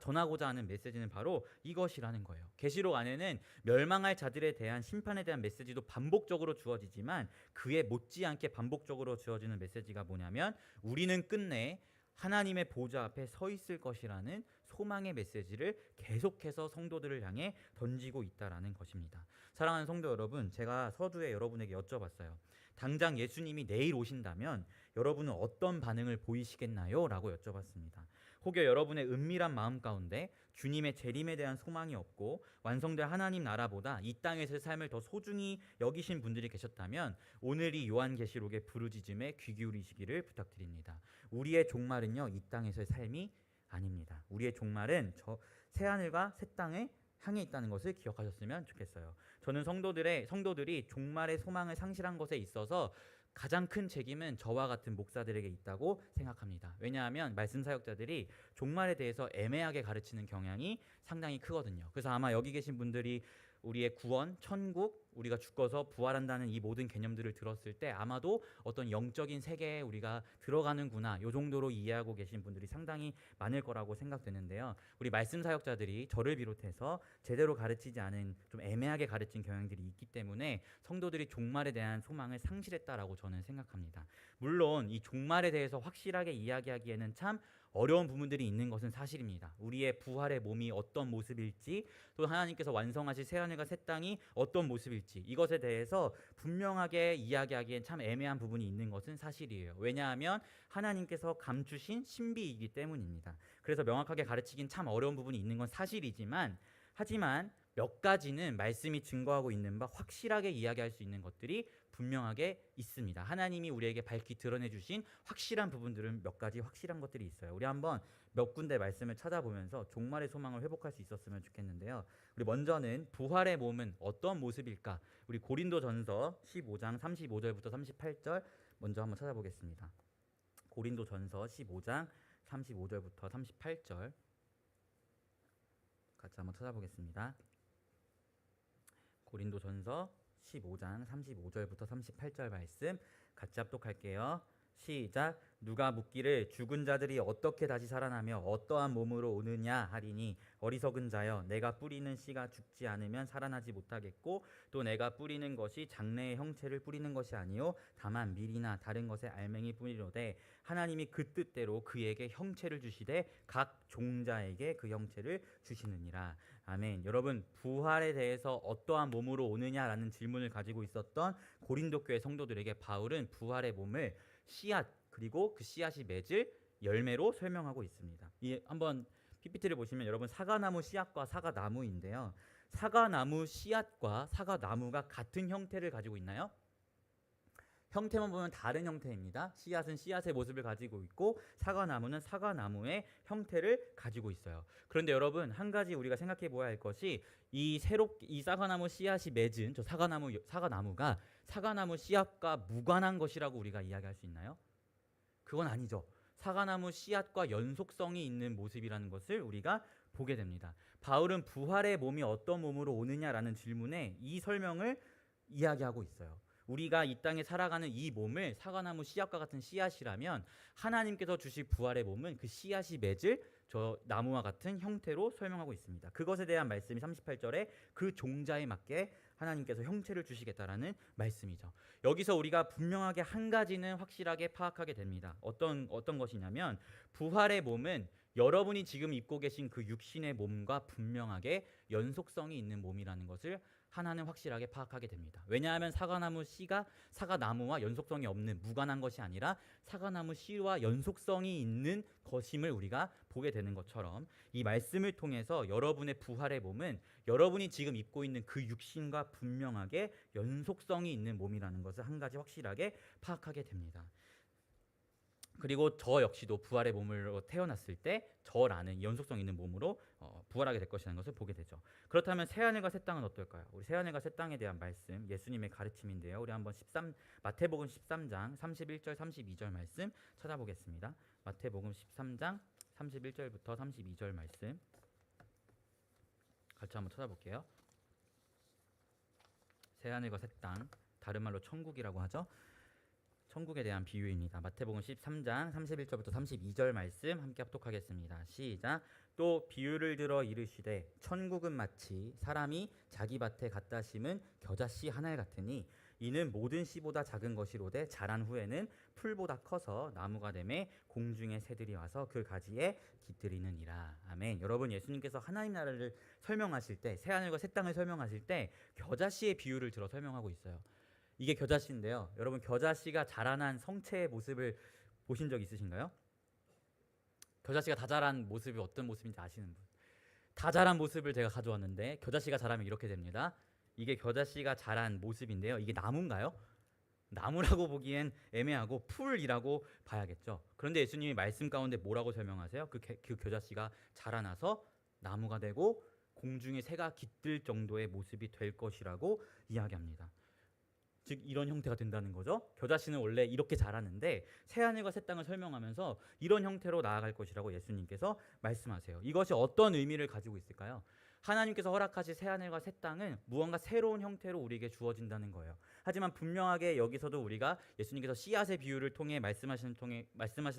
전하고자 하는 메시지는 바로 이것이라는 거예요. 계시록 안에는 멸망할 자들에 대한 심판에 대한 메시지도 반복적으로 주어지지만 그에 못지않게 반복적으로 주어지는 메시지가 뭐냐면 우리는 끝내 하나님의 보좌 앞에 서 있을 것이라는 소망의 메시지를 계속해서 성도들을 향해 던지고 있다라는 것입니다. 사랑하는 성도 여러분, 제가 서두에 여러분에게 여쭤봤어요. 당장 예수님이 내일 오신다면 여러분은 어떤 반응을 보이시겠나요? 라고 여쭤봤습니다. 혹여 여러분의 은밀한 마음 가운데 주님의 재림에 대한 소망이 없고 완성될 하나님 나라보다 이 땅에서의 삶을 더 소중히 여기신 분들이 계셨다면 오늘 이 요한계시록의 부르짖음에 귀 기울이시기를 부탁드립니다. 우리의 종말은요, 이 땅에서의 삶이 아닙니다. 우리의 종말은 저 새하늘과 새 땅에 향해 있다는 것을 기억하셨으면 좋겠어요. 저는 성도들이 종말의 소망을 상실한 것에 있어서 가장 큰 책임은 저와 같은 목사들에게 있다고 생각합니다. 왜냐하면 말씀 사역자들이 종말에 대해서 애매하게 가르치는 경향이 상당히 크거든요. 그래서 아마 여기 계신 분들이 우리의 구원, 천국, 우리가 죽어서 부활한다는 이 모든 개념들을 들었을 때 아마도 어떤 영적인 세계에 우리가 들어가는구나, 이 정도로 이해하고 계신 분들이 상당히 많을 거라고 생각되는데요. 우리 말씀 사역자들이 저를 비롯해서 제대로 가르치지 않은 좀 애매하게 가르친 경향들이 있기 때문에 성도들이 종말에 대한 소망을 상실했다라고 저는 생각합니다. 물론 이 종말에 대해서 확실하게 이야기하기에는 참 어려운 부분들이 있는 것은 사실입니다. 우리의 부활의 몸이 어떤 모습일지, 또 하나님께서 완성하실 새하늘과 새 땅이 어떤 모습일지, 이것에 대해서 분명하게 이야기하기엔 참 애매한 부분이 있는 것은 사실이에요. 왜냐하면 하나님께서 감추신 신비이기 때문입니다. 그래서 명확하게 가르치긴 참 어려운 부분이 있는 건 사실이지만, 하지만 몇 가지는 말씀이 증거하고 있는 바 확실하게 이야기할 수 있는 것들이 분명하게 있습니다. 하나님이 우리에게 밝히 드러내 주신 확실한 부분들은 몇 가지 확실한 것들이 있어요. 우리 한번 몇 군데 말씀을 찾아보면서 종말의 소망을 회복할 수 있었으면 좋겠는데요. 우리 먼저는 부활의 몸은 어떤 모습일까? 우리 고린도전서 15장 35절부터 38절 먼저 한번 찾아보겠습니다. 고린도전서 15장 35절부터 38절 같이 한번 찾아보겠습니다. 고린도전서 15장 35절부터 38절 말씀 같이 합독할게요. 시작. 누가 묻기를 죽은 자들이 어떻게 다시 살아나며 어떠한 몸으로 오느냐 하리니 어리석은 자여, 내가 뿌리는 씨가 죽지 않으면 살아나지 못하겠고 또 내가 뿌리는 것이 장래의 형체를 뿌리는 것이 아니요 다만 밀이나 다른 것의 알맹이 뿐이로되 하나님이 그 뜻대로 그에게 형체를 주시되 각 종자에게 그 형체를 주시느니라. 아멘. 여러분, 부활에 대해서 어떠한 몸으로 오느냐라는 질문을 가지고 있었던 고린도 교회 성도들에게 바울은 부활의 몸을 씨앗, 그리고 그 씨앗이 맺을 열매로 설명하고 있습니다. 이 한번 PPT를 보시면 여러분 사과나무 씨앗과 사과나무인데요. 사과나무 씨앗과 사과나무가 같은 형태를 가지고 있나요? 형태만 보면 다른 형태입니다. 씨앗은 씨앗의 모습을 가지고 있고 사과나무는 사과나무의 형태를 가지고 있어요. 그런데 여러분 한 가지 우리가 생각해 보아야 할 것이 이 사과나무 씨앗이 맺은 저 사과나무가 사과나무 씨앗과 무관한 것이라고 우리가 이야기할 수 있나요? 그건 아니죠. 사과나무 씨앗과 연속성이 있는 모습이라는 것을 우리가 보게 됩니다. 바울은 부활의 몸이 어떤 몸으로 오느냐라는 질문에 이 설명을 이야기하고 있어요. 우리가 이 땅에 살아가는 이 몸을 사과나무 씨앗과 같은 씨앗이라면 하나님께서 주실 부활의 몸은 그 씨앗이 맺을 저 나무와 같은 형태로 설명하고 있습니다. 그것에 대한 말씀이 38절에 그 종자에 맞게 하나님께서 형체를 주시겠다라는 말씀이죠. 여기서 우리가 분명하게 한 가지는 확실하게 파악하게 됩니다. 어떤 것이냐면 부활의 몸은 여러분이 지금 입고 계신 그 육신의 몸과 분명하게 연속성이 있는 몸이라는 것을 하나는 확실하게 파악하게 됩니다. 왜냐하면 사과나무 씨가 사과나무와 연속성이 없는 무관한 것이 아니라 사과나무 씨와 연속성이 있는 것임을 우리가 보게 되는 것처럼 이 말씀을 통해서 여러분의 부활의 몸은 여러분이 지금 입고 있는 그 육신과 분명하게 연속성이 있는 몸이라는 것을 한 가지 확실하게 파악하게 됩니다. 그리고 저 역시도 부활의 몸으로 태어났을 때 저라는 연속성 있는 몸으로 부활하게 될 것이라는 것을 보게 되죠. 그렇다면 새하늘과 새 땅은 어떨까요? 우리 새하늘과 새 땅에 대한 말씀, 예수님의 가르침인데요. 우리 한번 마태복음 13장 31절 32절 말씀 찾아보겠습니다. 마태복음 13장 31절부터 32절 말씀 같이 한번 찾아볼게요. 새하늘과 새 땅, 다른 말로 천국이라고 하죠. 천국에 대한 비유입니다. 마태복음 13장 31절부터 32절 말씀 함께 합독하겠습니다. 시작. 또 비유를 들어 이르시되 천국은 마치 사람이 자기 밭에 갖다 심은 겨자씨 하나 같으니 이는 모든 씨보다 작은 것이로되 자란 후에는 풀보다 커서 나무가 되매 공중의 새들이 와서 그 가지에 깃들이느니라. 아멘. 여러분 예수님께서 하나님 나라를 설명하실 때 새하늘과 새 땅을 설명하실 때 겨자씨의 비유를 들어 설명하고 있어요. 이게 겨자씨인데요. 여러분 겨자씨가 자라난 성체의 모습을 보신 적 있으신가요? 겨자씨가 다 자란 모습이 어떤 모습인지 아시는 분? 다 자란 모습을 제가 가져왔는데 겨자씨가 자라면 이렇게 됩니다. 이게 겨자씨가 자란 모습인데요. 이게 나무인가요? 나무라고 보기엔 애매하고 풀이라고 봐야겠죠. 그런데 예수님이 말씀 가운데 뭐라고 설명하세요? 그 겨자씨가 자라나서 나무가 되고 공중에 새가 깃들 정도의 모습이 될 것이라고 이야기합니다. 즉 이런 형태가 된다는 거죠. 겨자씨는 원래 이렇게 자라는데 새하늘과 새 땅을 설명하면서 이런 형태로 나아갈 것이라고 예수님께서 말씀하세요. 이것이 어떤 의미를 가지고 있을까요? 하나님께서 허락하신 새하늘과 새 땅은 무언가 새로운 형태로 우리에게 주어진다는 거예요. 하지만 분명하게 여기서도 우리가 예수님께서 씨앗의 비유를 통해 말씀하시는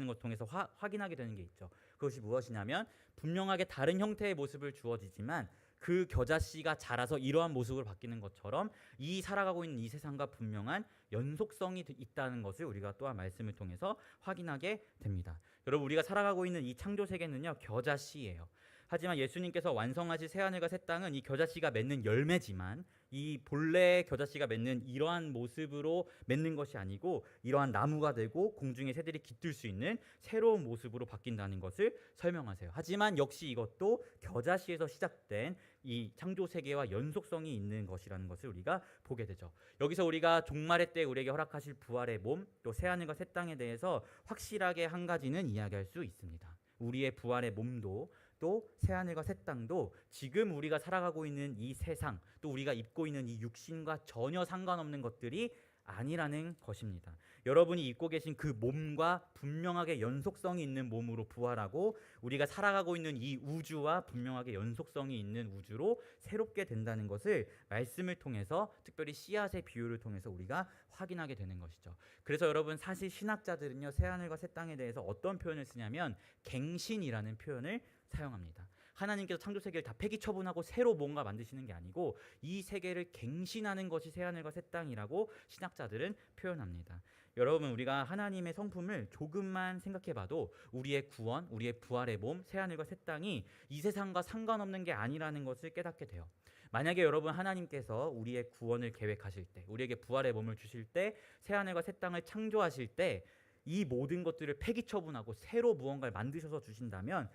것 통해서 확인하게 되는 게 있죠. 그것이 무엇이냐면 분명하게 다른 형태의 모습을 주어지지만 그 겨자씨가 자라서 이러한 모습으로 바뀌는 것처럼 이 살아가고 있는 이 세상과 분명한 연속성이 있다는 것을 우리가 또한 말씀을 통해서 확인하게 됩니다. 여러분 우리가 살아가고 있는 이 창조 세계는요 겨자씨예요. 하지만 예수님께서 완성하신 새하늘과 새 땅은 이 겨자씨가 맺는 열매지만 이 본래의 겨자씨가 맺는 이러한 모습으로 맺는 것이 아니고 이러한 나무가 되고 공중의 새들이 깃들 수 있는 새로운 모습으로 바뀐다는 것을 설명하세요. 하지만 역시 이것도 겨자씨에서 시작된 이 창조 세계와 연속성이 있는 것이라는 것을 우리가 보게 되죠. 여기서 우리가 종말의 때 우리에게 허락하실 부활의 몸, 또 새하늘과 새 땅에 대해서 확실하게 한 가지는 이야기할 수 있습니다. 우리의 부활의 몸도 또 새하늘과 새 땅도 지금 우리가 살아가고 있는 이 세상, 또 우리가 입고 있는 이 육신과 전혀 상관없는 것들이 아니라는 것입니다. 여러분이 입고 계신 그 몸과 분명하게 연속성이 있는 몸으로 부활하고 우리가 살아가고 있는 이 우주와 분명하게 연속성이 있는 우주로 새롭게 된다는 것을 말씀을 통해서 특별히 씨앗의 비유를 통해서 우리가 확인하게 되는 것이죠. 그래서 여러분 사실 신학자들은요 새하늘과 새 땅에 대해서 어떤 표현을 쓰냐면 갱신이라는 표현을 사용합니다. 하나님께서 창조 세계를 다 폐기 처분하고 새로 뭔가 만드시는 게 아니고 이 세계를 갱신하는 것이 새하늘과 새 땅이라고 신학자들은 표현합니다. 여러분 우리가 하나님의 성품을 조금만 생각해봐도 우리의 구원, 우리의 부활의 몸, 새하늘과 새 땅이 이 세상과 상관없는 게 아니라는 것을 깨닫게 돼요. 만약에 여러분 하나님께서 우리의 구원을 계획하실 때, 우리에게 부활의 몸을 주실 때, 새하늘과 새 땅을 창조하실 때 이 모든 것들을 폐기 처분하고 새로 무언가를 만드셔서 주신다면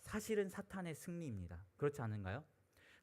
사실은 사탄의 승리입니다. 그렇지 않은가요?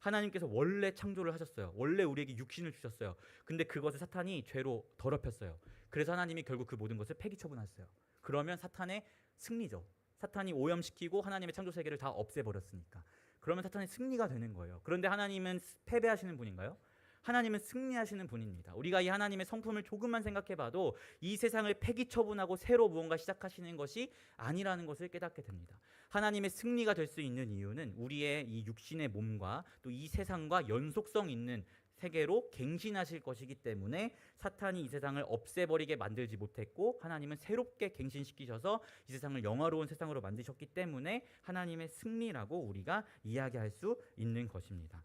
하나님께서 원래 창조를 하셨어요. 원래 우리에게 육신을 주셨어요. 근데 그것을 사탄이 죄로 더럽혔어요. 그래서 하나님이 결국 그 모든 것을 폐기 처분하셨어요. 그러면 사탄의 승리죠. 사탄이 오염시키고 하나님의 창조 세계를 다 없애버렸으니까. 그러면 사탄의 승리가 되는 거예요. 그런데 하나님은 패배하시는 분인가요? 하나님은 승리하시는 분입니다. 우리가 이 하나님의 성품을 조금만 생각해봐도 이 세상을 폐기 처분하고 새로 무언가 시작하시는 것이 아니라는 것을 깨닫게 됩니다. 하나님의 승리가 될 수 있는 이유는 우리의 이 육신의 몸과 또 이 세상과 연속성 있는 세계로 갱신하실 것이기 때문에 사탄이 이 세상을 없애버리게 만들지 못했고 하나님은 새롭게 갱신시키셔서 이 세상을 영화로운 세상으로 만드셨기 때문에 하나님의 승리라고 우리가 이야기할 수 있는 것입니다.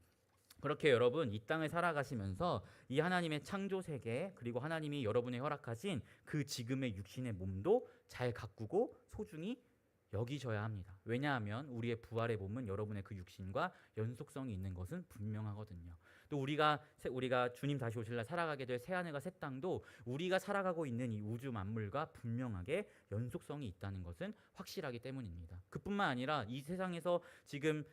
그렇게 여러분 이 땅을 살아가시면서 이 하나님의 창조 세계 그리고 하나님이 여러분의 허락하신 그 지금의 육신의 몸도 잘 가꾸고 소중히 여기셔야 합니다. 왜냐하면 우리의 부활의 몸은 여러분의 그 육신과 연속성이 있는 것은 분명하거든요. 또 우리가 주님 다시 오실 날 살아가게 될 새하늘과 새 땅도 우리가 살아가고 있는 이 우주 만물과 분명하게 연속성이 있다는 것은 확실하기 때문입니다. 그뿐만 아니라 이 세상에서 지금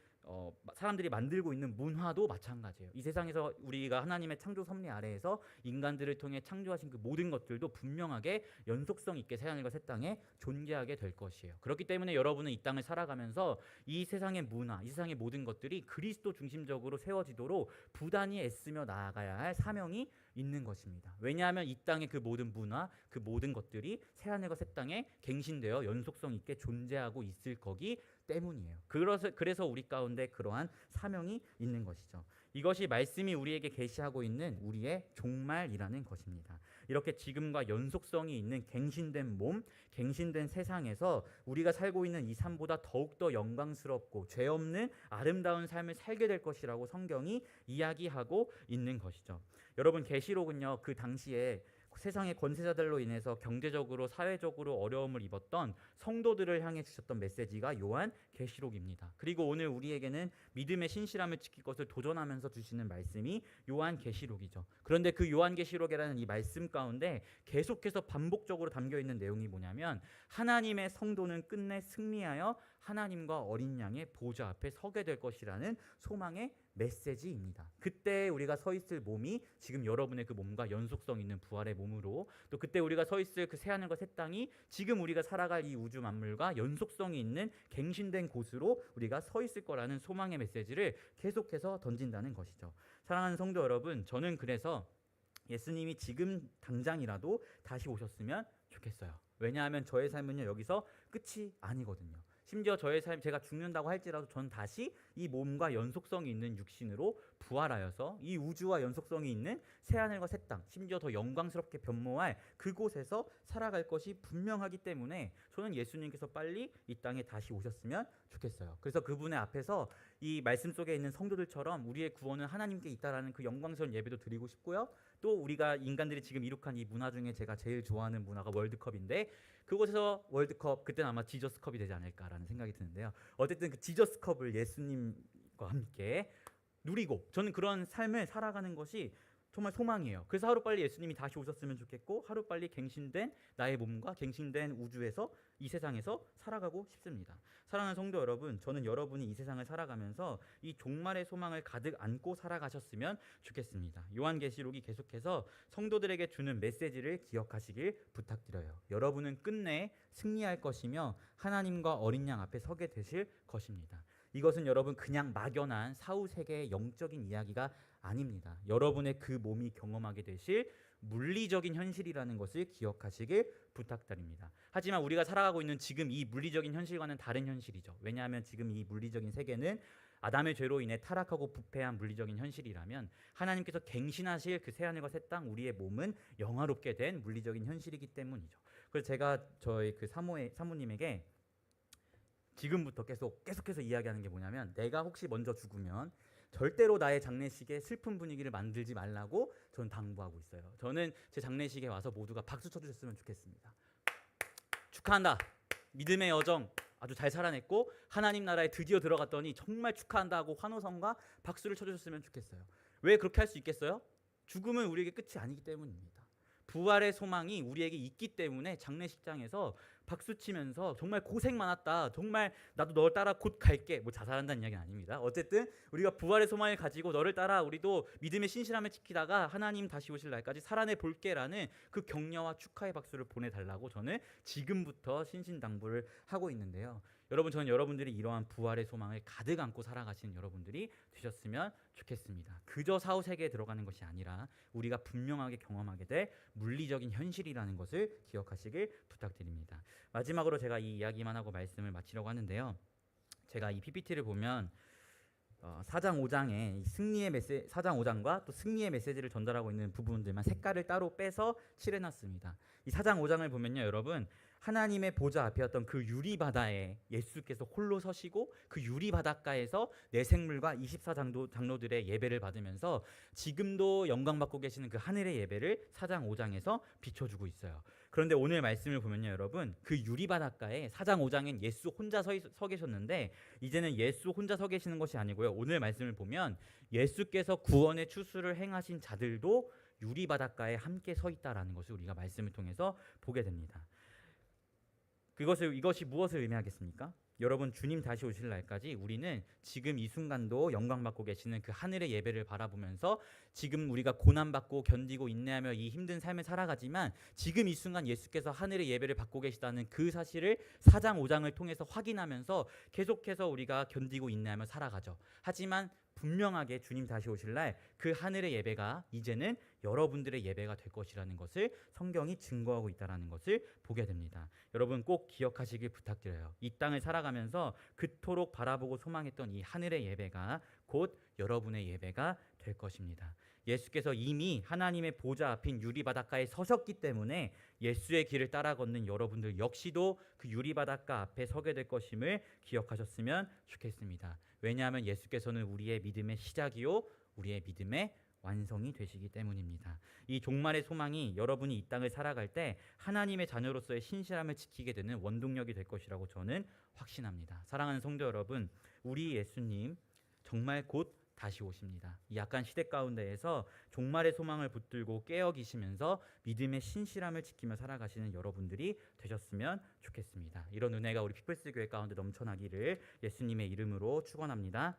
사람들이 만들고 있는 문화도 마찬가지예요. 이 세상에서 우리가 하나님의 창조 섭리 아래에서 인간들을 통해 창조하신 그 모든 것들도 분명하게 연속성 있게 새하늘과 새 땅에 존재하게 될 것이에요. 그렇기 때문에 여러분은 이 땅을 살아가면서 이 세상의 문화, 이 세상의 모든 것들이 그리스도 중심적으로 세워지도록 부단히 애쓰며 나아가야 할 사명이 있는 것입니다. 왜냐하면 이 땅의 그 모든 문화, 그 모든 것들이 새하늘과 새 땅에 갱신되어 연속성 있게 존재하고 있을 거기 때문이에요. 그래서 우리 가운데 그러한 사명이 있는 것이죠. 이것이 말씀이 우리에게 계시하고 있는 우리의 종말이라는 것입니다. 이렇게 지금과 연속성이 있는 갱신된 몸, 갱신된 세상에서 우리가 살고 있는 이 삶보다 더욱더 영광스럽고 죄 없는 아름다운 삶을 살게 될 것이라고 성경이 이야기하고 있는 것이죠. 여러분 계시록은요, 그 당시에 세상의 권세자들로 인해서 경제적으로 사회적으로 어려움을 입었던 성도들을 향해 주셨던 메시지가 요한 계시록입니다. 그리고 오늘 우리에게는 믿음의 신실함을 지킬 것을 도전하면서 주시는 말씀이 요한 계시록이죠. 그런데 그 요한 계시록이라는 이 말씀 가운데 계속해서 반복적으로 담겨 있는 내용이 뭐냐면 하나님의 성도는 끝내 승리하여 하나님과 어린 양의 보좌 앞에 서게 될 것이라는 소망의 메시지입니다. 그때 우리가 서 있을 몸이 지금 여러분의 그 몸과 연속성 있는 부활의 몸으로, 또 그때 우리가 서 있을 그 새하늘과 새 땅이 지금 우리가 살아갈 이 우주 만물과 연속성이 있는 갱신된 곳으로 우리가 서 있을 거라는 소망의 메시지를 계속해서 던진다는 것이죠. 사랑하는 성도 여러분, 저는 그래서 예수님이 지금 당장이라도 다시 오셨으면 좋겠어요. 왜냐하면 저의 삶은요, 여기서 끝이 아니거든요. 심지어 저의 삶, 제가 죽는다고 할지라도 전 다시 이 몸과 연속성이 있는 육신으로 부활하여서 이 우주와 연속성이 있는 새하늘과 새 땅, 심지어 더 영광스럽게 변모할 그곳에서 살아갈 것이 분명하기 때문에 저는 예수님께서 빨리 이 땅에 다시 오셨으면 좋겠어요. 그래서 그분의 앞에서 이 말씀 속에 있는 성도들처럼 우리의 구원은 하나님께 있다라는 그 영광스러운 예배도 드리고 싶고요. 또 우리가 인간들이 지금 이룩한 이 문화 중에 제가 제일 좋아하는 문화가 월드컵인데, 그곳에서 월드컵, 그때는 아마 지저스컵이 되지 않을까라는 생각이 드는데요. 어쨌든 그 지저스컵을 예수님과 함께 누리고, 저는 그런 삶을 살아가는 것이 정말 소망이에요. 그래서 하루빨리 예수님이 다시 오셨으면 좋겠고, 하루빨리 갱신된 나의 몸과 갱신된 우주에서 이 세상에서 살아가고 싶습니다. 사랑하는 성도 여러분, 저는 여러분이 이 세상을 살아가면서 이 종말의 소망을 가득 안고 살아가셨으면 좋겠습니다. 요한계시록이 계속해서 성도들에게 주는 메시지를 기억하시길 부탁드려요. 여러분은 끝내 승리할 것이며 하나님과 어린 양 앞에 서게 되실 것입니다. 이것은 여러분 그냥 막연한 사후세계의 영적인 이야기가 아닙니다. 여러분의 그 몸이 경험하게 되실 물리적인 현실이라는 것을 기억하시길 부탁드립니다. 하지만 우리가 살아가고 있는 지금 이 물리적인 현실과는 다른 현실이죠. 왜냐하면 지금 이 물리적인 세계는 아담의 죄로 인해 타락하고 부패한 물리적인 현실이라면 하나님께서 갱신하실 그 새하늘과 새 땅, 우리의 몸은 영화롭게 된 물리적인 현실이기 때문이죠. 그래서 제가 저희 그 사모님에게 지금부터 계속해서 이야기하는 게 뭐냐면, 내가 혹시 먼저 죽으면 절대로 나의 장례식에 슬픈 분위기를 만들지 말라고 저는 당부하고 있어요. 저는 제 장례식에 와서 모두가 박수 쳐주셨으면 좋겠습니다. 축하한다. 믿음의 여정 아주 잘 살아냈고 하나님 나라에 드디어 들어갔더니 정말 축하한다 하고 환호성과 박수를 쳐주셨으면 좋겠어요. 왜 그렇게 할 수 있겠어요? 죽음은 우리에게 끝이 아니기 때문입니다. 부활의 소망이 우리에게 있기 때문에 장례식장에서 박수 치면서 정말 고생 많았다, 정말 나도 널 따라 곧 갈게, 뭐 자살한다는 이야기는 아닙니다. 어쨌든 우리가 부활의 소망을 가지고 너를 따라 우리도 믿음의 신실함을 지키다가 하나님 다시 오실 날까지 살아내 볼게라는 그 격려와 축하의 박수를 보내달라고 저는 지금부터 신신당부를 하고 있는데요. 여러분, 저는 여러분들이 이러한 부활의 소망을 가득 안고 살아가시는 여러분들이 되셨으면 좋겠습니다. 그저 사후 세계에 들어가는 것이 아니라 우리가 분명하게 경험하게 될 물리적인 현실이라는 것을 기억하시길 부탁드립니다. 마지막으로 제가 이 이야기만 하고 말씀을 마치려고 하는데요. 제가 이 PPT를 보면 4장 5장에 승리의 4장 5장과 또 승리의 메시지를 전달하고 있는 부분들만 색깔을 따로 빼서 칠해놨습니다. 이 4장 5장을 보면요, 여러분, 하나님의 보좌 앞이었던 그 유리바다에 예수께서 홀로 서시고 그 유리바닷가에서 내생물과 24장로들의 예배를 받으면서 지금도 영광받고 계시는 그 하늘의 예배를 4장 5장에서 비춰주고 있어요. 그런데 오늘 말씀을 보면요, 여러분, 그 유리바닷가에 4장 5장엔 예수 혼자 서 계셨는데 이제는 예수 혼자 서 계시는 것이 아니고요, 오늘 말씀을 보면 예수께서 구원의 추수를 행하신 자들도 유리바닷가에 함께 서 있다라는 것을 우리가 말씀을 통해서 보게 됩니다. 이것이 무엇을 의미하겠습니까? 여러분, 주님 다시 오실 날까지 우리는 지금 이 순간도 영광받고 계시는 그 하늘의 예배를 바라보면서 지금 우리가 고난받고 견디고 인내하며 이 힘든 삶을 살아가지만 지금 이 순간 예수께서 하늘의 예배를 받고 계시다는 그 사실을 4장 5장을 통해서 확인하면서 계속해서 우리가 견디고 인내하며 살아가죠. 하지만 분명하게 주님 다시 오실 날 그 하늘의 예배가 이제는 여러분들의 예배가 될 것이라는 것을 성경이 증거하고 있다는 것을 보게 됩니다. 여러분, 꼭 기억하시길 부탁드려요. 이 땅을 살아가면서 그토록 바라보고 소망했던 이 하늘의 예배가 곧 여러분의 예배가 될 것입니다. 예수께서 이미 하나님의 보좌 앞인 유리바닷가에 서셨기 때문에 예수의 길을 따라 걷는 여러분들 역시도 그 유리바닷가 앞에 서게 될 것임을 기억하셨으면 좋겠습니다. 왜냐하면 예수께서는 우리의 믿음의 시작이요 우리의 믿음의 완성이 되시기 때문입니다. 이 종말의 소망이 여러분이 이 땅을 살아갈 때 하나님의 자녀로서의 신실함을 지키게 되는 원동력이 될 것이라고 저는 확신합니다. 사랑하는 성도 여러분, 우리 예수님 정말 곧 다시 오십니다. 이 약한 시대 가운데에서 종말의 소망을 붙들고 깨어 계시면서 믿음의 신실함을 지키며 살아가시는 여러분들이 되셨으면 좋겠습니다. 이런 은혜가 우리 피플스 교회 가운데 넘쳐나기를 예수님의 이름으로 축원합니다.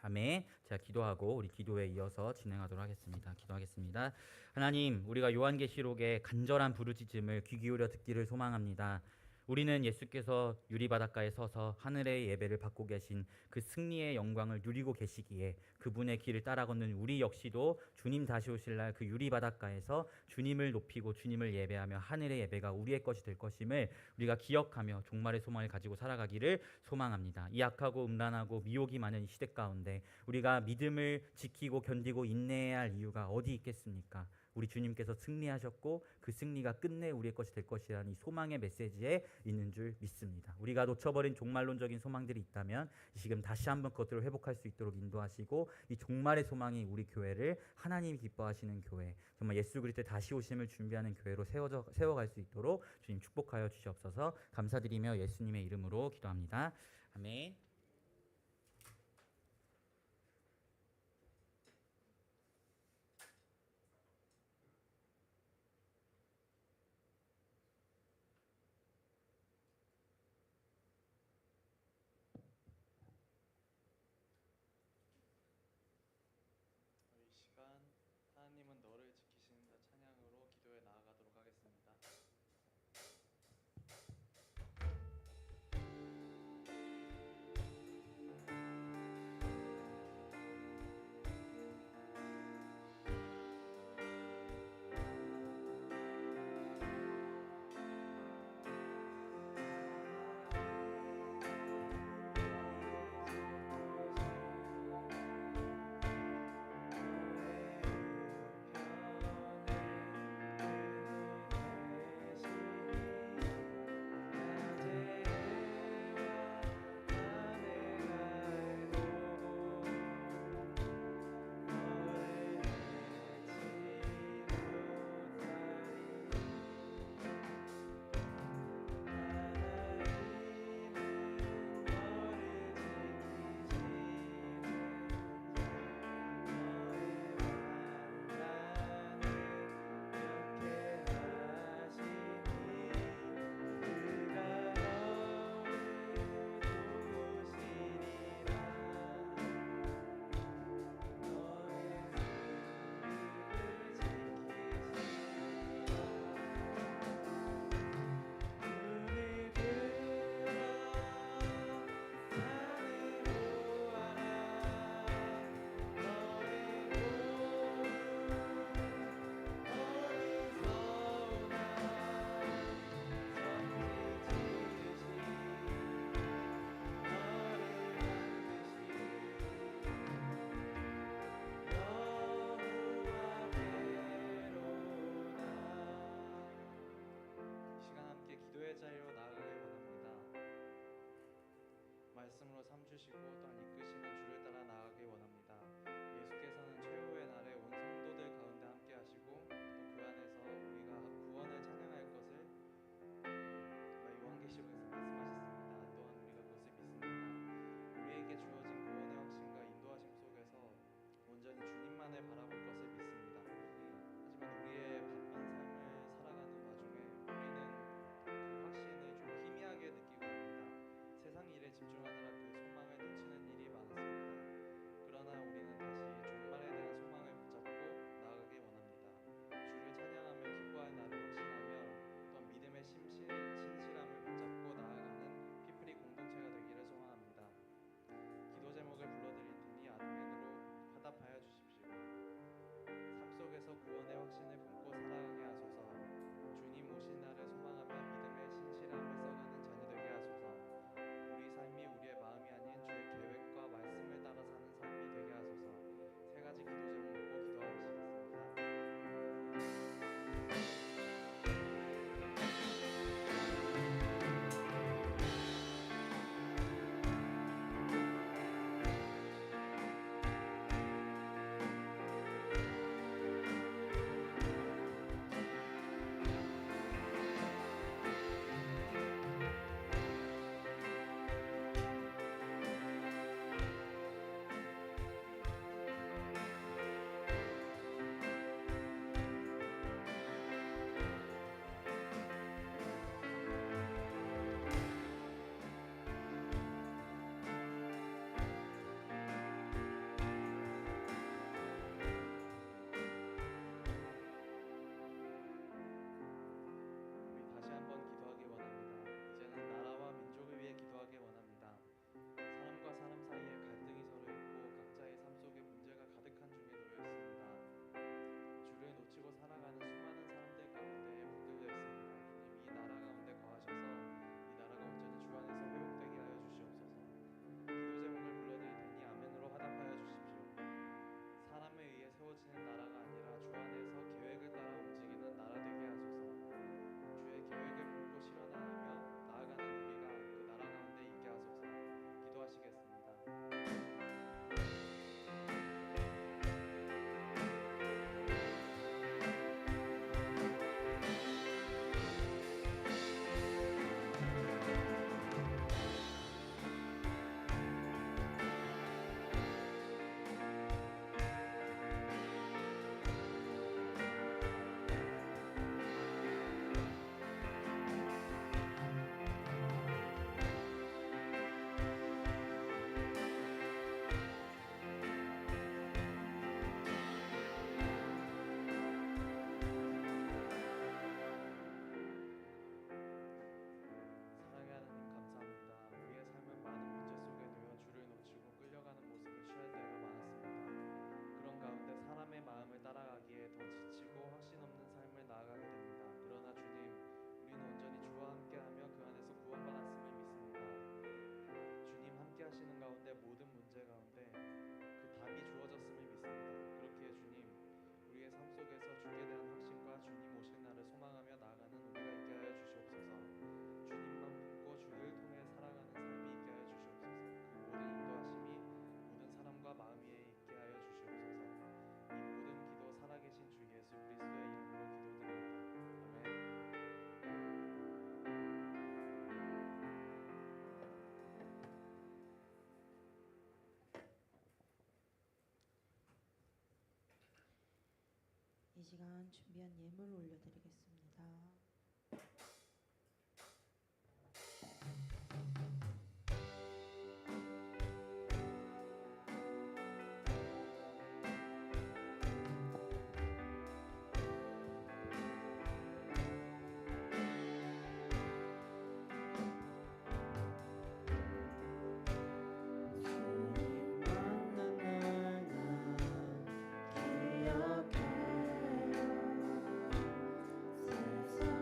아멘. 제가 기도하고 우리 기도에 이어서 진행하도록 하겠습니다. 기도하겠습니다. 하나님, 우리가 요한계시록의 간절한 부르짖음을 귀 기울여 듣기를 소망합니다. 우리는 예수께서 유리바닷가에 서서 하늘의 예배를 받고 계신 그 승리의 영광을 누리고 계시기에 그분의 길을 따라 걷는 우리 역시도 주님 다시 오실 날 그 유리바닷가에서 주님을 높이고 주님을 예배하며 하늘의 예배가 우리의 것이 될 것임을 우리가 기억하며 종말의 소망을 가지고 살아가기를 소망합니다. 이 악하고 음란하고 미혹이 많은 이 시대 가운데 우리가 믿음을 지키고 견디고 인내해야 할 이유가 어디 있겠습니까? 우리 주님께서 승리하셨고 그 승리가 끝내 우리의 것이 될 것이라는 이 소망의 메시지에 있는 줄 믿습니다. 우리가 놓쳐버린 종말론적인 소망들이 있다면 지금 다시 한번 그것들을 회복할 수 있도록 인도하시고 이 종말의 소망이 우리 교회를 하나님이 기뻐하시는 교회, 정말 예수 그리스도의 다시 오심을 준비하는 교회로 세워갈 수 있도록 주님 축복하여 주시옵소서. 감사드리며 예수님의 이름으로 기도합니다. 아멘. 이 시간 하나님은 너를 지키신다 찬양으로 기도에 나아가도록 하겠습니다. 주시고 또한 이끄시는 주를 따라 나아가길 원합니다. 예수께서는 최후의 날에 온 성도들 가운데 함께 하시고 또 그 안에서 우리가 구원을 찬양할 것을 요한계시록에서 말씀하셨습니다. 또한 우리가 그것을 믿습니다. 우리에게 주어진 구원의 확신과 인도하심 속에서 온전히 주님만을 바라볼 것을 믿습니다. 하지만 우리의 바쁜 삶을 살아가는 와중에 우리는 그 확신을 좀 희미하게 느끼고 있습니다. 세상 일에 집중하느라 그 소망을 놓치는 일이 많습니다. 그러나 우리는 다시 종말에 대한 소망을 붙잡고 나아가길 원합니다. 주를 찬양하며 기뻐할 날을 확신하며 또한 믿음의 신실함을 붙잡고 나아가는 피프리 공동체가 되기를 소망합니다. 기도 제목을 불러드릴 테니 아멘으로 화답하여 주십시오. 삶 속에서 구원의 확신을 품고 살아가게 하소서. 주님 오신 날을 소망하며 믿음의 신실함을 써가는 자녀 되게 하소서. 우리 삶이 우리의 마음이 아닌 주의 계획과 말씀을 따라 사는 삶이 되게 하소서. 세 가지 기도 제목 놓고 기도하시겠습니다. 우리 다시 한번 기도하기 원합니다. 이제는 나라와 민족을 위해 기도하기 원합니다. 사람과 사람 사이에 갈등이 서로 있고 각자의 삶 속에 문제가 가득한 중에 놓여 있습니다. 주를 놓치고 살아가는 수많은 사람들 가운데 붙들려 있습니다. 주님, 이 나라 가운데 거하셔서 이 나라가 온전히 주 안에서 회복되게 하여 주시옵소서. 기도 제목을 불러드릴 테니 아멘으로 화답하여 주십시오. 사람에 의해 세워지는 나라가 아니라 주 안에서 계획을 따라 움직이는 나라 되게 하소서. 주의 계획을 품고 실현하며 나아가는 우리가 그 나라 가운데 있게 하소서. 기도하시겠습니다. 사랑의 하나님 감사합니다. 우리의 삶은 많은 문제 속에 놓여 주를 놓치고 끌려가는 모습을 취할 때가 많았습니다. 그런 가운데 사람의 마음을 따라가기에 더 지치고 확신 없는 삶을 나아가게 됩니다. 그러나 주님, 우리는 온전히 주와 함께하며 그 안에서 구원받았음을 믿습니다. 주님 함께 하시는 가운데 모든 문제 가운데 그 답이 주어졌음을 믿습니다. 그렇기에 주님, 우리의 삶 속에서 주께 대한 확신과 주님 오실 날을 소망하며 나아가는 우리가 있게 하여 주시옵소서. 주님만 품고 주를 통해 살아가는 삶이 있게 하여 주시옵소서. 그 모든 인도하심이 모든 사람과 마음 위에 있게 하여 주시옵소서. 이 모든 기도 살아계신 주 예수 그리스도의 이름으로 기도드립니다. 아멘. 이 시간 준비한 예물 올려드리겠습니다. 기억해요. 세상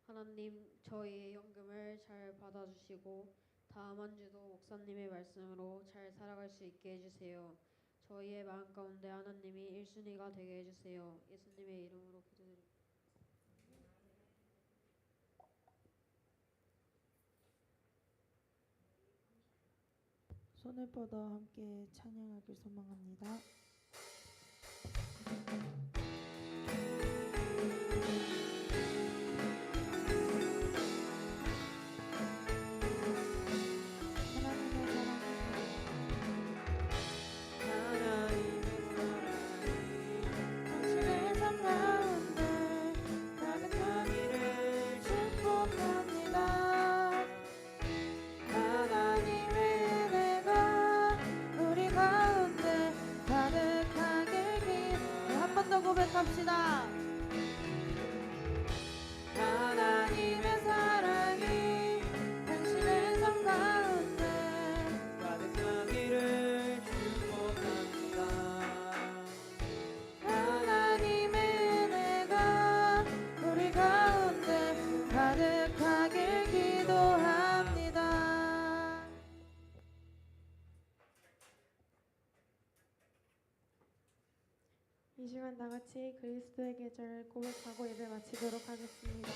하나님, 저희의 연금을 잘 받아주시고 다음 한 주도 목사님의 말씀으로 잘 살아갈 수 있게 해주세요. 저희의 마음 가운데 하나님이 1순위가 되게 해주세요. 예수님의 이름으로 기도드립니다. 손을 뻗어 함께 찬양하길 소망합니다. 고백합시다. 하나님의 사랑이 당신의 삶 가운데 가득하기를 축복합니다. 하나님의 은혜가 우리 가운데 가득하길 기도합니다. 이 시간 다 같이 그리스도의 계절을 고백하고 예배 마치도록 하겠습니다.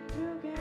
주께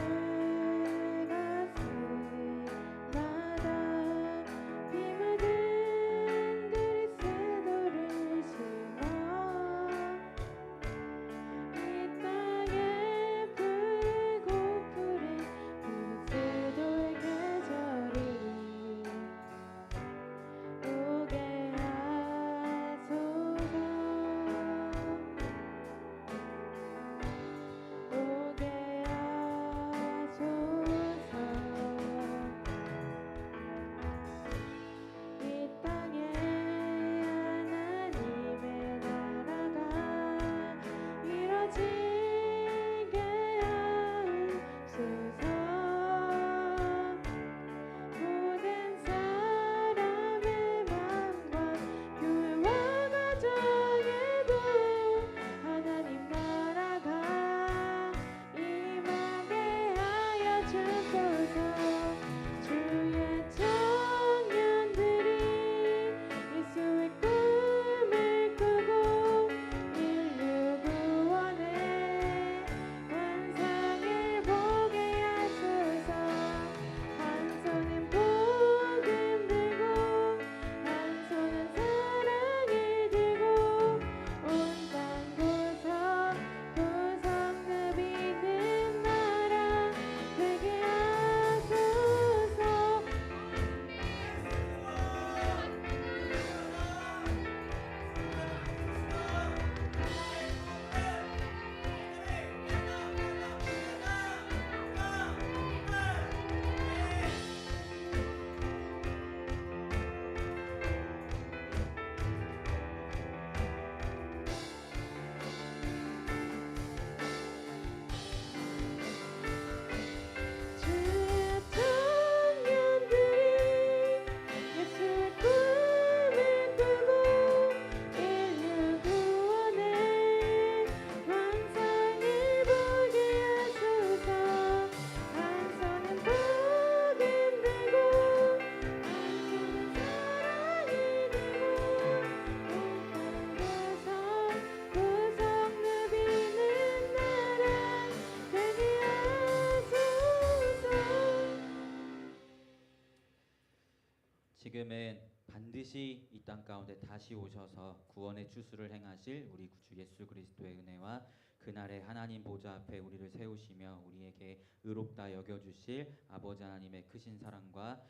지금은 반드시 이 땅 가운데 다시 오셔서 구원의 추수를 행하실 우리 구주 예수 그리스도의 은혜와 그날의 하나님 보좌 앞에 우리를 세우시며 우리에게 의롭다 여겨주실 아버지 하나님의 크신 사랑과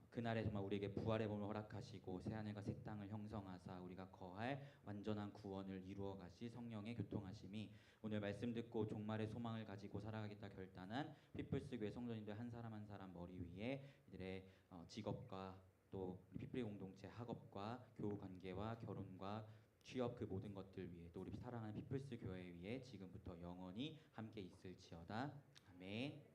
그날에 정말 우리에게 부활의 몸을 허락하시고 새하늘과 새 땅을 형성하사 우리가 거할 완전한 구원을 이루어 가시 성령의 교통하심이 오늘 말씀 듣고 종말의 소망을 가지고 살아가겠다 결단한 피플스 교회 성도님들 한 사람 한 사람 머리 위에 이들의 직업과 또 피플리 공동체 학업과 교우 관계와 결혼과 취업 그 모든 것들 위에 또 우리 사랑하는 피플스 교회 위에 지금부터 영원히 함께 있을지어다. 아멘.